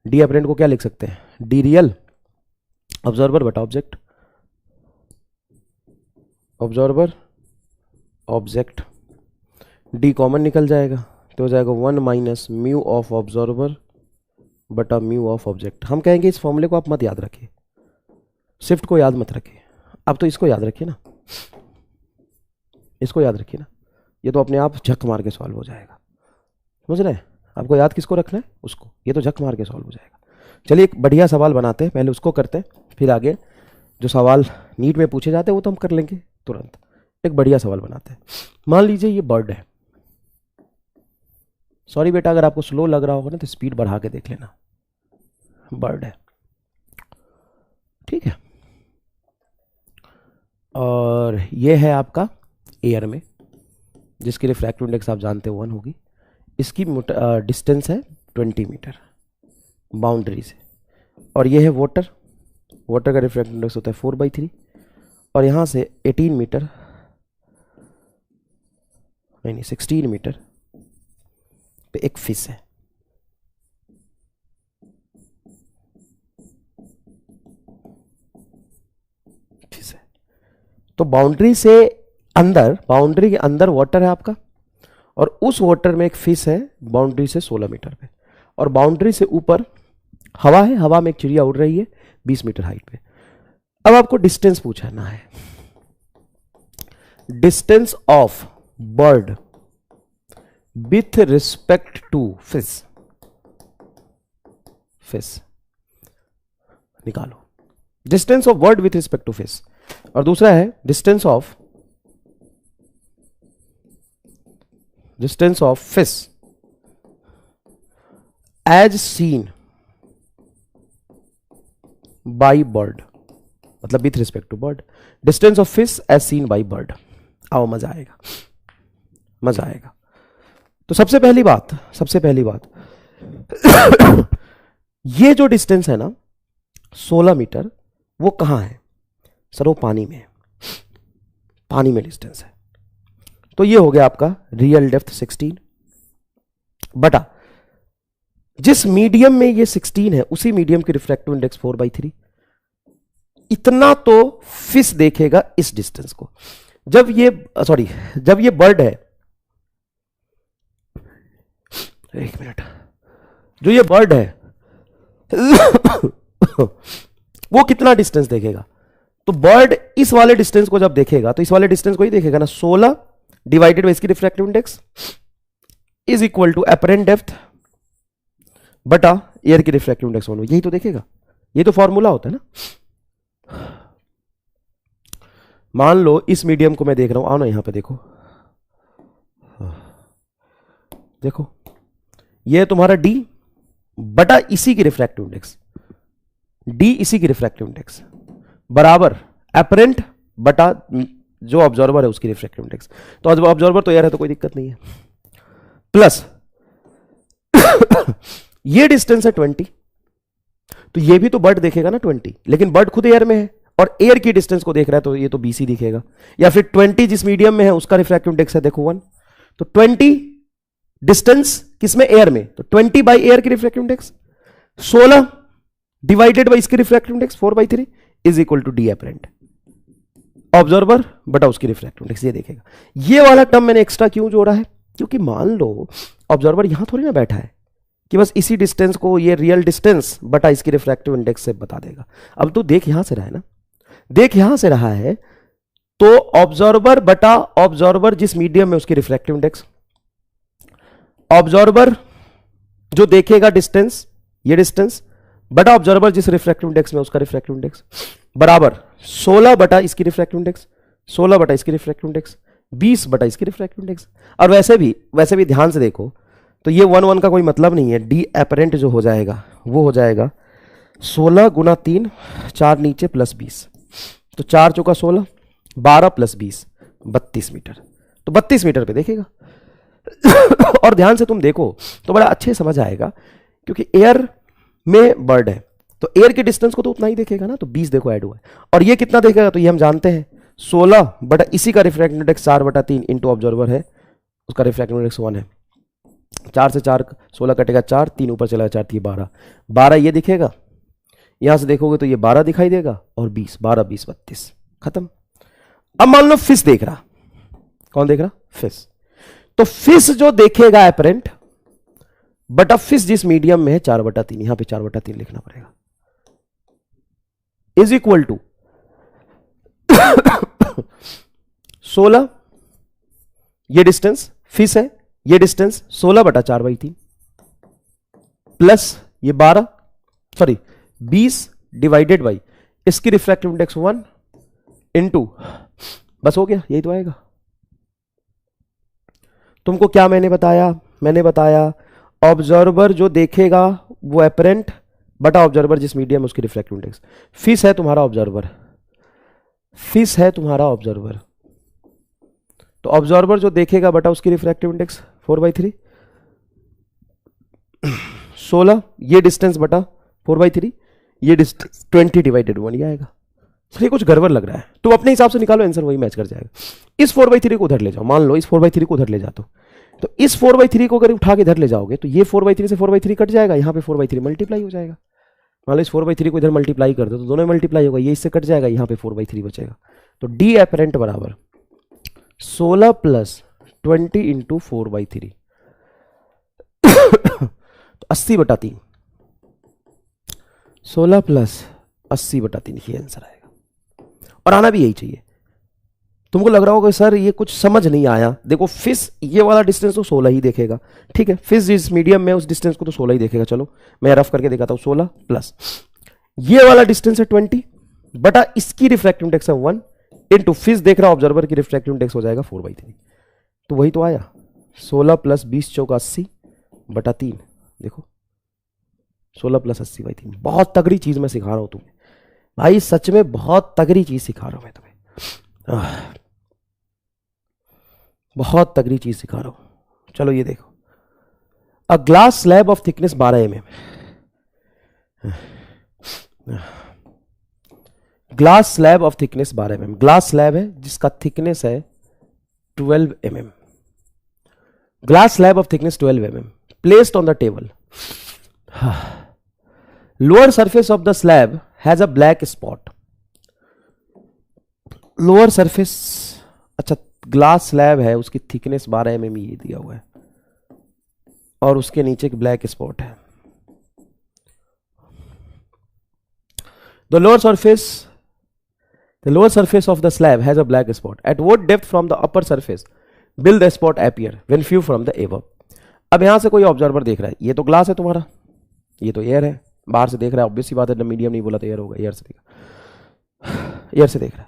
D apparent को क्या लिख सकते हैं, डी रियल ऑब्जर्वर बटा object, observer object, D common निकल जाएगा तो हो जाएगा 1 माइनस म्यू ऑफ ऑब्जर्वर बटा म्यू ऑफ ऑब्जेक्ट। हम कहेंगे इस फॉर्मूले को आप मत याद रखिए, शिफ्ट को याद मत रखिए, अब तो इसको याद रखिए ना, इसको याद रखिए ना, ये तो अपने आप झक मार के सॉल्व हो जाएगा, समझ रहे हैं। आपको याद किसको रखना है, उसको, ये तो झक मार के सॉल्व हो जाएगा। चलिए एक बढ़िया सवाल बनाते हैं, पहले उसको करते हैं, फिर आगे जो सवाल नीट में पूछे जाते हैं वो तो हम कर लेंगे तुरंत। एक बढ़िया सवाल बनाते हैं, मान लीजिए ये बर्ड है, सॉरी बेटा अगर आपको स्लो लग रहा होगा ना तो स्पीड बढ़ा के देख लेना, बर्ड है, ठीक है, और ये है आपका एयर में जिसकी रिफ्रैक्टिव इंडेक्स आप जानते हो 1 होगी, इसकी डिस्टेंस है 20 मीटर बाउंड्री से, और ये है वाटर, वाटर का रिफ्रैक्टिव इंडेक्स होता है 4/3, और यहाँ से 18 मीटर नहीं 16 मीटर पे एक फिश है, फिश है, तो बाउंड्री से अंदर, बाउंड्री के अंदर वाटर है आपका, और उस वाटर में एक फिश है बाउंड्री से 16 मीटर पे, और बाउंड्री से ऊपर हवा है, हवा में एक चिड़िया उड़ रही है 20 मीटर हाइट पे। अब आपको डिस्टेंस पूछना है, distance of bird with respect to fish, fish निकालो, distance of bird with respect to fish, और दूसरा है distance of fish as seen by bird, मतलब with respect to bird, distance of fish as seen by bird. आओ मजा आएगा, मजा आएगा। तो सबसे पहली बात ये जो डिस्टेंस है ना 16 मीटर, वो कहां है सर, वो पानी में है, पानी में डिस्टेंस है, तो ये हो गया आपका रियल डेप्थ 16 बटा जिस मीडियम में ये 16 है उसी मीडियम की रिफ्रैक्टिव इंडेक्स 4/3, इतना तो फिश देखेगा इस डिस्टेंस को। जब ये बर्ड है, एक मिनट, जो ये बर्ड है वो कितना डिस्टेंस देखेगा, तो बर्ड इस वाले डिस्टेंस को जब देखेगा तो इस वाले डिस्टेंस को ही देखेगा ना, 16 डिवाइडेड बाई इसकी refractive index is equal to apparent depth बटा एयर की रिफ्रैक्टिव इंडेक्स 1, यही तो देखेगा, ये तो फॉर्मूला होता है ना। मान लो इस मीडियम को मैं देख रहा हूं, आओ ना यहां पे देखो, देखो ये तुम्हारा डी बटा इसी की रिफ्रैक्टिव इंडेक्स, डी इसी की रिफ्रैक्टिव इंडेक्स बराबर अपरेंट बटा जो ऑब्जर्वर है उसकी रिफ्रैक्टिव इंडेक्स, तो ऑब्जर्वर तो एयर है तो कोई दिक्कत नहीं है, प्लस ये डिस्टेंस है 20, तो ये भी तो बर्ड देखेगा ना 20, लेकिन बर्ड खुद एयर में है और एयर की डिस्टेंस को देख रहा है तो ये तो बीसी दिखेगा, या फिर 20 जिस मीडियम में है उसका रिफ्रैक्टिव इंडेक्स है देखो 1, तो 20 डिस्टेंस किसमें, एयर में, तो 20 बाई एयर की रिफ्रैक्टिव इंडेक्स 16 डिवाइडेड बाई इसकी refractive index 4/3 is equal to D apparent. Observer बटा उसकी रिफ्रैक्टिव इंडेक्स, ये देखेगा। ये वाला टर्म मैंने एक्स्ट्रा क्यों जोड़ा है, क्योंकि मान लो ऑब्जर्वर यहां थोड़ी ना बैठा है कि बस इसी डिस्टेंस को ये रियल डिस्टेंस बटा इसकी रिफ्रैक्टिव इंडेक्स से बता देगा। अब तू देख यहां से रहा है ना, देख यहां से रहा है, तो ऑब्जर्वर बटा ऑब्जर्वर जिस मीडियम में उसकी रिफ्रैक्टिव इंडेक्स, ऑब्जर्वर जो देखेगा डिस्टेंस, ये डिस्टेंस बटा ऑब्जर्वर जिस रिफ्रैक्टिव इंडेक्स में उसका रिफ्रैक्टिव इंडेक्स, बराबर 16 बटा इसकी रिफ्रैक्टिव इंडेक्स, 16 बटा इसकी रिफ्रैक्टिव इंडेक्स, 20 बटा इसकी रिफ्रैक्टिव इंडेक्स। और वैसे भी ध्यान से देखो तो ये 1 1 का कोई मतलब नहीं है। डी एपरेंट जो हो जाएगा वो हो जाएगा 16 गुना 3, 4 नीचे प्लस 20, तो 4 चौका 16, 12 प्लस 20 32 मीटर, तो 32 मीटर पे देखेगा। और ध्यान से तुम देखो तो बड़ा अच्छे समझ आएगा, क्योंकि एयर में बर्ड है तो एयर के डिस्टेंस को तो उतना ही देखेगा ना, तो 20 देखो ऐड हुआ है। और ये कितना देखेगा, तो ये हम जानते हैं 16 बटा इसी का रिफ्रैक्टिव इंडेक्स 4 बटा 3 इंटू ऑब्जर्वर है, उसका रिफ्रैक्टिव इंडेक्स 1 है। 4 से 4 16 कटेगा 4, 3 ऊपर चला 4 थी 12, 12 ये दिखेगा, यहां से देखोगे तो ये 12 दिखाई देगा, और 20, 12 20 32, खत्म। अब मान लो फिश देख रहा, कौन देख रहा, फिश। तो फिश जो देखेगा एपरेंट बटा फिश जिस मीडियम में है 4 बटा 3, यहां पे 4 बटा 3 लिखना पड़ेगा, इज इक्वल टू 16 ये डिस्टेंस फिश है, ये डिस्टेंस 16 बटा 4 बाई 3 प्लस ये 20 डिवाइडेड बाई इसकी रिफ्रैक्टिव इंडेक्स 1 इंटू, बस हो गया, यही तो आएगा। तुमको क्या मैंने बताया ऑब्जर्वर जो देखेगा वो एपरेंट बटा ऑब्जर्वर जिस मीडियम उसकी रिफ्रैक्टिव इंडेक्स। फिश है तुम्हारा ऑब्जर्वर, तो ऑब्जर्वर जो देखेगा बटा उसकी रिफ्रैक्टिव इंडेक्स 4/3, 16 ये डिस्टेंस बटा 4/3, ये डिस्टेंस 20 डिवाइडेड 1, ये आएगा। सर ये कुछ गड़बड़ लग रहा है, तुम अपने हिसाब से निकालो, आंसर वही मैच कर जाएगा। इस 4/3 को उधर ले जाओ, मान लो इस 4/3 को उधर ले जाओ, तो इस 4/3 को अगर उठा के इधर ले जाओगे तो ये 4/3 से 4/3 कट जाएगा, यहां पे 4/3 मल्टीप्लाई हो जाएगा। मान लो इस 4/3 को इधर मल्टीप्लाई कर दो तो दोनों मल्टीप्लाई होगा, ये इससे कट जाएगा, यहां पे 4/3 बचेगा। तो डी एपरेंट बराबर 16 प्लस 20 इंटू 4/3 तो 80 बटा 3, 16 प्लस 80 बटा 3, ये आंसर आएगा। और आना भी यही चाहिए। तुमको लग रहा होगा सर ये कुछ समझ नहीं आया, देखो फिश ये वाला डिस्टेंस तो 16 ही देखेगा, ठीक है, फिश जिस मीडियम में उस डिस्टेंस को तो 16 ही देखेगा। चलो मैं रफ करके दिखाता हूं, 16 प्लस ये वाला डिस्टेंस है 20 बटा इसकी रिफ्रैक्टिव इंडेक्स है 1 इंटू फिश देख रहा ऑब्जर्वर की रिफ्रैक्टिव इंडेक्स हो जाएगा 4/3, तो वही तो आया 16 प्लस 20 चौका 80 बटा 3, देखो 16 प्लस 80/3। बहुत तगड़ी चीज मैं सिखा रहा हूं तुम्हें भाई, सच में बहुत तगड़ी चीज सिखा रहा हूं मैं तुम्हें, बहुत तगड़ी चीज सिखा रहा हूं। चलो ये देखो, अ glass slab of thickness 12 mm, glass slab of thickness 12 mm, glass slab है जिसका थिकनेस है 12 mm, glass slab of thickness 12 mm placed on the table, lower surface of the slab has a black spot, lower surface, अच्छा glass slab है उसकी thickness 12 mm ये दिया हुआ है और उसके नीचे एक ब्लैक स्पॉट है। The lower surface of the slab has a black spot. At what depth from the upper surface will the spot appear when viewed from the above? अब यहां से कोई ऑब्जर्वर देख रहा है, ये तो ग्लास है तुम्हारा, ये तो एयर है, बाहर से देख रहा है, ऑब्वियस सी बात है, मीडियम नहीं बोला तो एयर होगा, एयर से देख रहा है,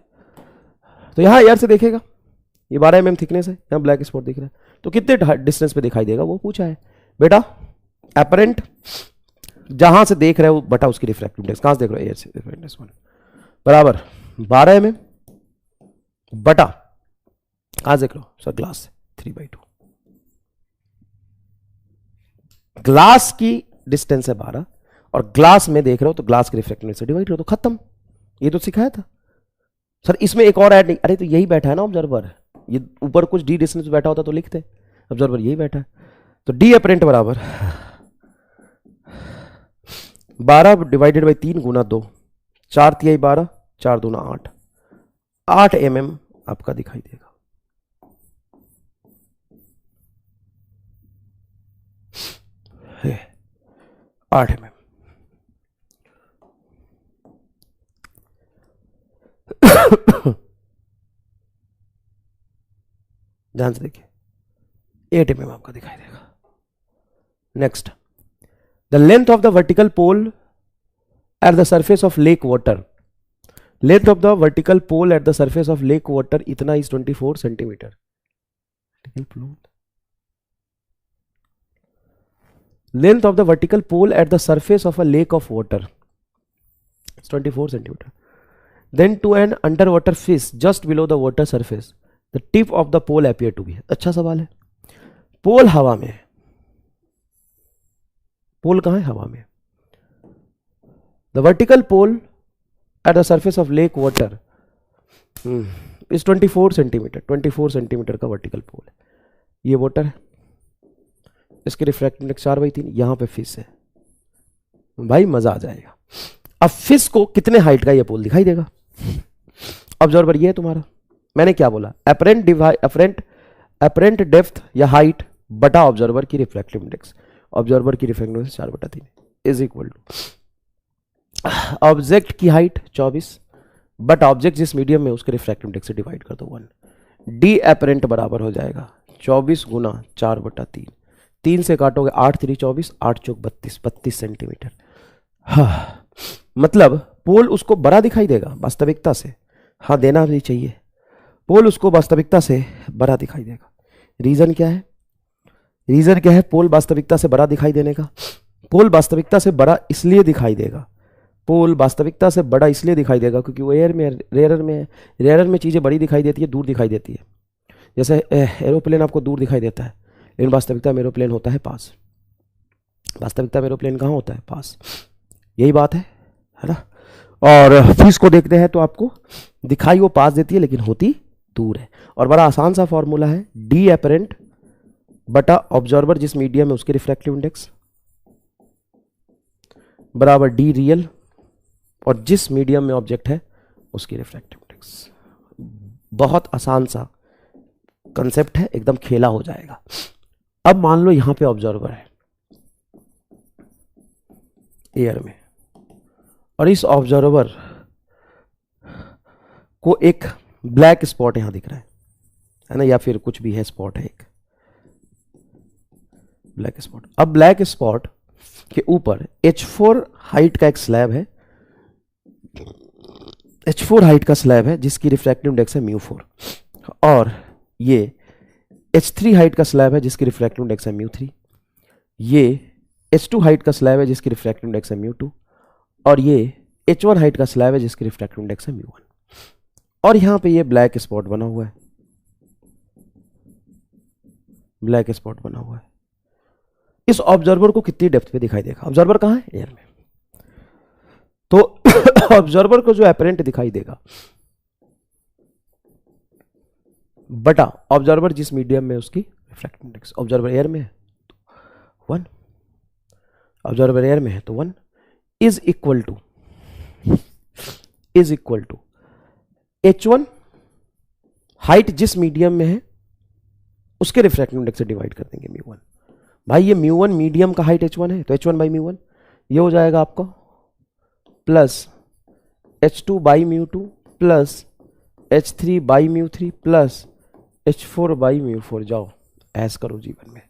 तो यहां एयर से देखेगा, ये 12 mm थिकनेस है, यहां ब्लैक स्पॉट दिख रहा है, तो कितने डिस्टेंस पे दिखाई देगा वो पूछा है बेटा। एपरेंट जहां से देख रहे हो बटा उसकी रिफ्रैक्टिव इंडेक्स, कहां से देख रहे हो, एयर से, बराबर 12 mm बटा कहां से देख लो सर, ग्लास से 3/2, ग्लास की डिस्टेंस है 12 और ग्लास में देख रहे हो तो ग्लास की रिफ्रैक्टिव इंडेक्स से डिवाइड करो, तो खत्म, ये तो सिखाया था सर, इसमें एक और ऐड नहीं, अरे तो यही बैठा है ना ऑब्जर्वर, ये ऊपर कुछ डी डिस्टेंस बैठा होता तो लिखते, ऑब्जर्वर यही बैठा है, तो डी एपरेंट बराबर 12 डिवाइडेड बाई 3 गुना 2, 4 तिहाई 12, 4 दूना 8, 8 mm आपका दिखाई देगा। है 8 mm। ध्यान से देखिए 8 mm आपका दिखाई देगा। Next, the length of the vertical pole at the surface of lake water, length of the vertical pole at the surface of lake water इतना is 24 centimetre. Length of the vertical pole at the surface of a lake of water 24 centimetre. Then to an under water fish just below the water surface the tip of the pole appear to be. अच्छा सवाल है। पोल हवा में है, पोल कहां है? हवा में। The vertical pole at the surface of lake water is 24 centimeter. 24 centimeter का वर्टिकल पोल है। ये वाटर है, इसके रिफ्रैक्टिव इंडेक्स 4/3। यहां पे फिश है, भाई मजा आ जाएगा। अब फिश को कितने हाइट का ये पोल दिखाई देगा? ऑब्जर्वर ये है तुम्हारा, मैंने क्या बोला? अपरेंट डेप्थ या हाइट बटा ऑब्जर्वर की रिफ्रैक्टिव इंडेक्स। ऑब्जर्वर की refractive index 4/3 is equal to object की हाइट 24 बट ऑब्जेक्ट जिस मीडियम में उसके रिफ्रैक्टिव इंडेक्स से डिवाइड कर दो 1। डी अपरेंट बराबर हो जाएगा 24 गुना 4/3। 3 से काटोगे 8 3 24, 8 चौक 32, 32 सेंटीमीटर। हाँ, मतलब पोल उसको बड़ा दिखाई देगा वास्तविकता से। हाँ, देना भी चाहिए। पोल उसको वास्तविकता से बड़ा दिखाई देगा। रीजन क्या है? रीजन क्या है पोल वास्तविकता से बड़ा दिखाई देने का? पोल वास्तविकता से बड़ा इसलिए दिखाई देगा, पोल वास्तविकता से बड़ा इसलिए दिखाई देगा क्योंकि वो एयर में, रेयर में है। रेयर में चीजें बड़ी दिखाई देती है, दूर दिखाई देती है। जैसे एरोप्लेन आपको दूर दिखाई देता है, लेकिन वास्तविकता में एरोप्लेन होता है पास। वास्तविकता में एरोप्लेन कहाँ होता है? पास। यही बात है ना? और फिश को देखते हैं तो आपको दिखाई वो पास देती है लेकिन होती दूर है। और बड़ा आसान सा फॉर्मूला है, डी अपरेंट बटा ऑब्जर्वर जिस मीडियम है उसके रिफ्रैक्टिव इंडेक्स बराबर डी रियल और जिस मीडियम में ऑब्जेक्ट है उसकी रिफ्रैक्टिव इंडेक्स। बहुत आसान सा कंसेप्ट है, एकदम खेला हो जाएगा। अब मान लो यहां पे ऑब्जर्वर है एयर में, और इस ऑब्जर्वर को एक ब्लैक स्पॉट यहां दिख रहा है ना, या फिर कुछ भी है, स्पॉट है एक ब्लैक स्पॉट। अब ब्लैक स्पॉट के ऊपर H4 हाइट का एक स्लैब है, H4 हाइट का स्लैब है जिसकी रिफ्रैक्टिव इंडेक्स है μ4, और ये H3 हाइट का स्लैब है जिसकी रिफ्रैक्टिव इंडेक्स है μ3, ये H2 हाइट का स्लैब है जिसकी रिफ्रैक्टिव इंडेक्स है μ2, और ये H1 हाइट का स्लैब है जिसकी रिफ्रैक्टिव इंडेक्स है μ1। और यहां पे ये ब्लैक स्पॉट बना हुआ है, ब्लैक स्पॉट बना हुआ है। इस ऑब्जर्वर को कितनी डेप्थ पे दिखाई देगा? ऑब्जर्वर कहां है? एयर में। तो ऑब्जर्वर को जो अपरेंट दिखाई देगा बटा ऑब्जर्वर जिस मीडियम में उसकी रिफ्रैक्टिव इंडेक्स। ऑब्जर्वर एयर में है तो 1, ऑब्जर्वर एयर में है तो 1 is equal to H1 height जिस मीडियम में है उसके रिफ्रैक्टिव इंडेक्स से डिवाइड कर देंगे μ1। भाई ये μ1 मीडियम का हाइट H1 है तो H1 बाई μ1 ये हो जाएगा आपका plus H2 by μ2 plus H3 by μ3 plus H4 by μ4। जाओ ऐस करो जीवन में।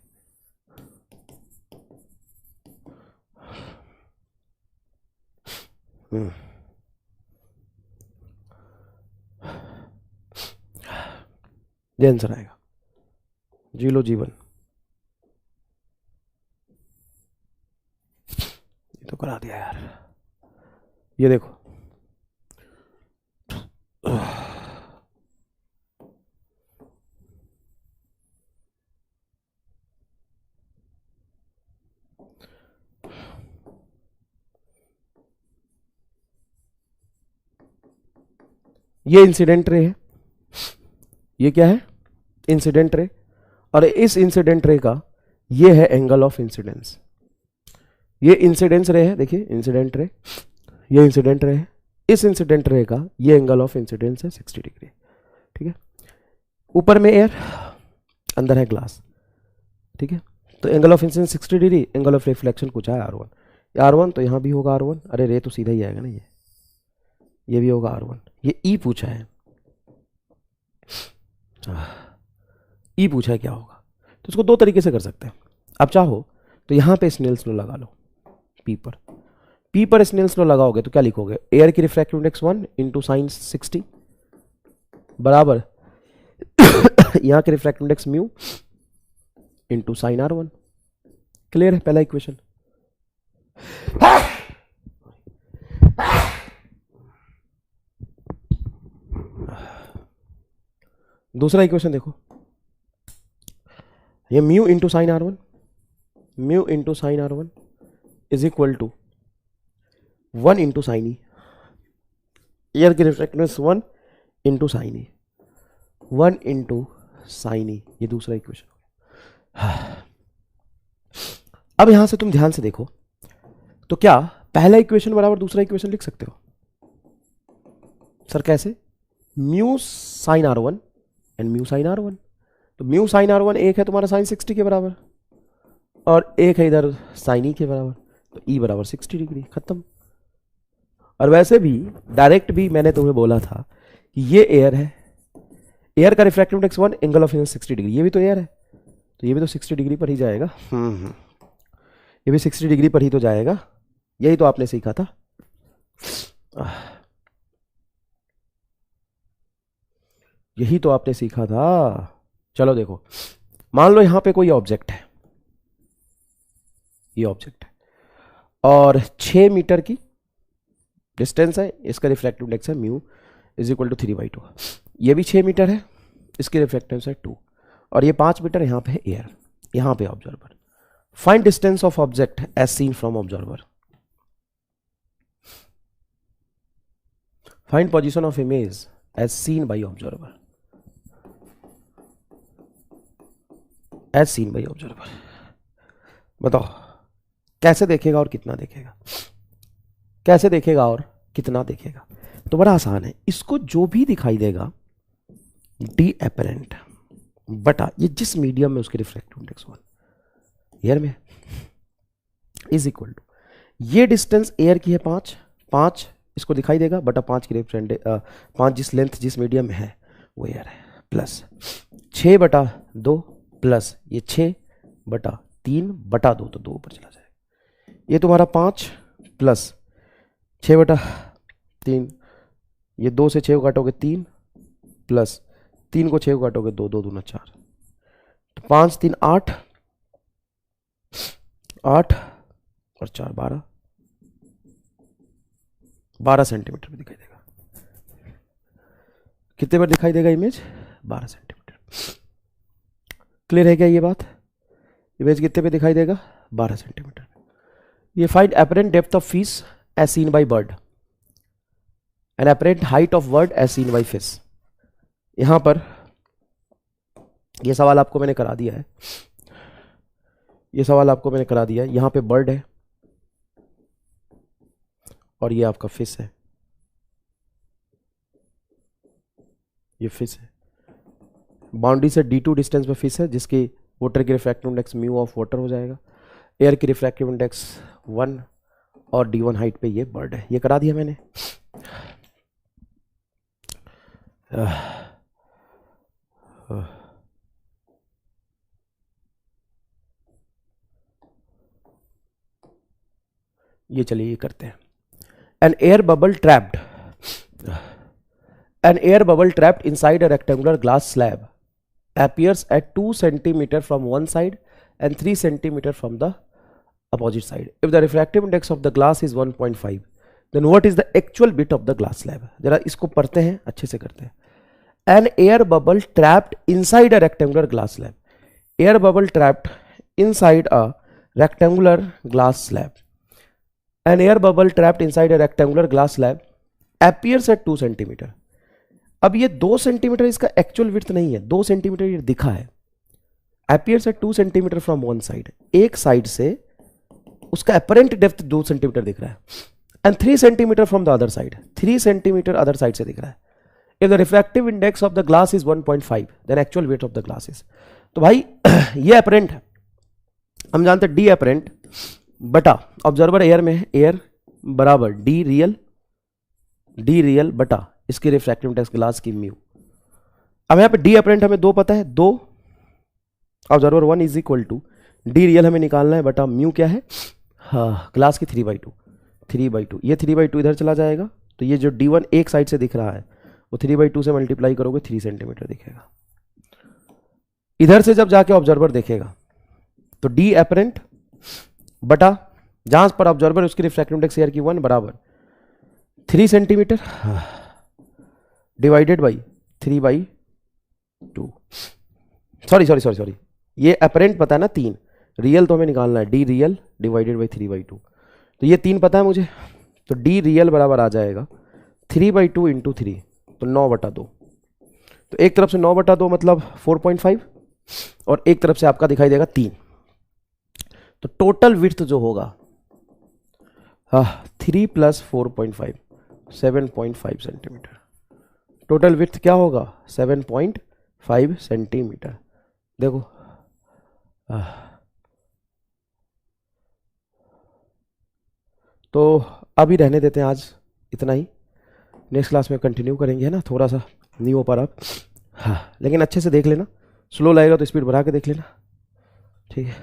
ये आंसर आएगा। जी लो जीवन। ये तो करा दिया यार। ये देखो ये इंसिडेंट रे है, ये क्या है? Incident ray. और इस इंसिडेंट रे का ये है एंगल ऑफ इंसिडेंस। ये इंसिडेंस रे है, देखिए इंसिडेंट रे, ये इंसिडेंट रे है। इस इंसिडेंट रे का ये एंगल ऑफ इंसिडेंस है 60 डिग्री, ठीक है। ऊपर में एयर, अंदर है ग्लास, ठीक है। तो angle of incidence 60 degree, angle of reflection कुछ है R1, R1 तो यहाँ भी होगा R1, अरे रे तो सीधा ही आएगा ना, ये भी होगा R1। ये E पूछा है, E पूछा है क्या होगा, तो इसको दो तरीके से कर सकते हैं। आप चाहो तो यहाँ पे स्नेल्स लॉ लगा लो, P पर स्नेल्स लॉ लगाओगे तो क्या लिखोगे, एयर की रिफ्रैक्टिव इंडेक्स 1 इंटू साइन 60 बराबर यहाँ के refractive index mu into sine R1। Clear है पहला इक्वेशन। दूसरा इक्वेशन देखो, ये mu into sine R1, mu into sine R1 is equal to 1 into sine E, air की refractiveness 1 into sine E, 1 into sine E, ये दूसरा equation हो गया। अब यहां से तुम ध्यान से देखो तो क्या पहला इक्वेशन बराबर दूसरा इक्वेशन लिख सकते हो? सर कैसे? Mu sign R1 and mu sign R1, तो म्यू साइन R1 एक है तुम्हारा साइन 60 के बराबर और एक है इधर साइन ई के बराबर, तो ई बराबर 60 डिग्री, खत्म। और वैसे भी डायरेक्ट भी मैंने तुम्हें बोला था कि ये एयर है, एयर का refractive index 1, angle of incidence 60 degree, ये भी तो एयर है तो ये भी तो 60 डिग्री पर ही जाएगा। ये भी 60 डिग्री पर ही तो जाएगा, यही तो आपने सीखा था। यही तो आपने सीखा था। चलो देखो, मान लो यहां पे कोई ऑब्जेक्ट है, ये ऑब्जेक्ट है और 6 मीटर की डिस्टेंस है, इसका रिफ्रैक्टिव इंडेक्स है म्यू इज इक्वल टू 3/2। ये भी 6 मीटर है, इसकी रिफ्रैक्टिव है 2 और ये 5 मीटर यहां पे है एयर, यहां पे observer. Find distance of object as seen from observer, find position of image as seen by observer, as seen by observer. बताओ कैसे देखेगा और कितना देखेगा, कैसे देखेगा और कितना देखेगा? तो बड़ा आसान है, इसको जो भी दिखाई देगा डी एपरेंट बटा ये जिस मीडियम में उसके रिफ्रैक्टिव इंडेक्स 1 एयर में इज इक्वल टू ये डिस्टेंस एयर की है 5 इसको दिखाई देगा बटा 5 की रिफ्रैक्टिव 5 जिस लेंथ जिस मीडियम में है वो एयर है, प्लस 6/2 प्लस ये 6/3/2 तो 2 ऊपर चला जाएगा। ये तुम्हारा 5 प्लस 6/3, ये 2 से 6 को काटोगे 3 प्लस 3 को 6 को काटोगे 2, 2 दूना 4, तो 5 3 8 और 4 12 सेंटीमीटर में दिखाई देगा। कितने बार दिखाई देगा इमेज? 12 सेंटीमीटर। क्लियर है क्या ये बात? इमेज कितने पे दिखाई देगा? 12 सेंटीमीटर। ये find apparent depth of fish as seen by bird and apparent height of bird as seen by fish. यहां पर ये सवाल आपको मैंने करा दिया है, ये सवाल आपको मैंने करा दिया है। यहां पे बर्ड है और ये आपका फिश है, ये फिश है। बाउंड्री से D2 डिस्टेंस पे फिश है जिसकी वाटर की refractive index mu of water हो जाएगा, एयर की रिफ्रैक्टिव इंडेक्स 1 और D1 हाइट पे ये बर्ड है। ये करा दिया मैंने। ये चलिए ये करते हैं। An air bubble trapped inside a rectangular glass slab appears at 2 centimeter from one side and 3 centimeter from the opposite side. If the refractive index of the glass is 1.5, then what is the actual width of the glass slab? जरा इसको पढ़ते हैं, अच्छे से करते हैं। An air bubble trapped inside a rectangular glass slab. Air bubble trapped inside a rectangular glass slab. An air bubble trapped inside a rectangular glass slab appears at 2 centimeter. अब ये 2 सेंटीमीटर इसका एक्चुअल विड्थ नहीं है, 2 centimetre ये दिखा है। appears at 2 centimetre from one side, एक side से उसका अपरेंट डेप्थ 2 सेंटीमीटर दिख रहा है। And 3 centimetre from the other side, 3 centimetre other side से दिख रहा है. If the refractive index of the glass is 1.5 then actual weight of the glass is. तो भाई ये अपरेंट है, हम जानते हैं डी अपरेंट बटा ऑब्जर्वर एयर में है, एयर बराबर डी रियल बटा इसके रिफ्रैक्टिव इंडेक्स ग्लास की म्यू. अब यहाँ पे डी अपरेंट हमें 2 पता है, 2 observer 1 is equal to D real हमें निकालना है बटा म्यू क्या है, हाँ ग्लास की 3/2. ये 3/2 इधर चला जाएगा, तो ये जो D1 एक साइड से दिख रहा है वो 3/2 से मल्टीप्लाई करोगे 3 सेंटीमीटर दिखेगा. इधर से जब जाके ऑब्जर्वर देखेगा तो डी अपरेंट बटा जहां पर ऑब्जर्वर उसकी रिफ्रैक्टिव इंडेक्स एयर की 1 बराबर 3 सेंटीमीटर डिवाइडेड बाई 3/2. सॉरी ये अपरेंट पता है ना 3, रियल तो हमें निकालना है डी रियल डिवाइडेड बाई 3/2. तो ये 3 पता है मुझे, तो डी रियल बराबर आ जाएगा 3/2 इंटू 3, तो 9/2. तो एक तरफ से 9/2 मतलब 4.5 और एक तरफ से आपका दिखाई देगा 3. तो टोटल विड्थ जो होगा 3 + 4.5 7.5 सेंटीमीटर. टोटल विड्थ क्या होगा 7.5 सेंटीमीटर. देखो तो अभी रहने देते हैं, आज इतना ही. नेक्स्ट क्लास में कंटिन्यू करेंगे, है ना. थोड़ा सा नहीं हो पा रहा, हाँ, लेकिन अच्छे से देख लेना. स्लो लगेगा तो स्पीड बढ़ा के देख लेना, ठीक है.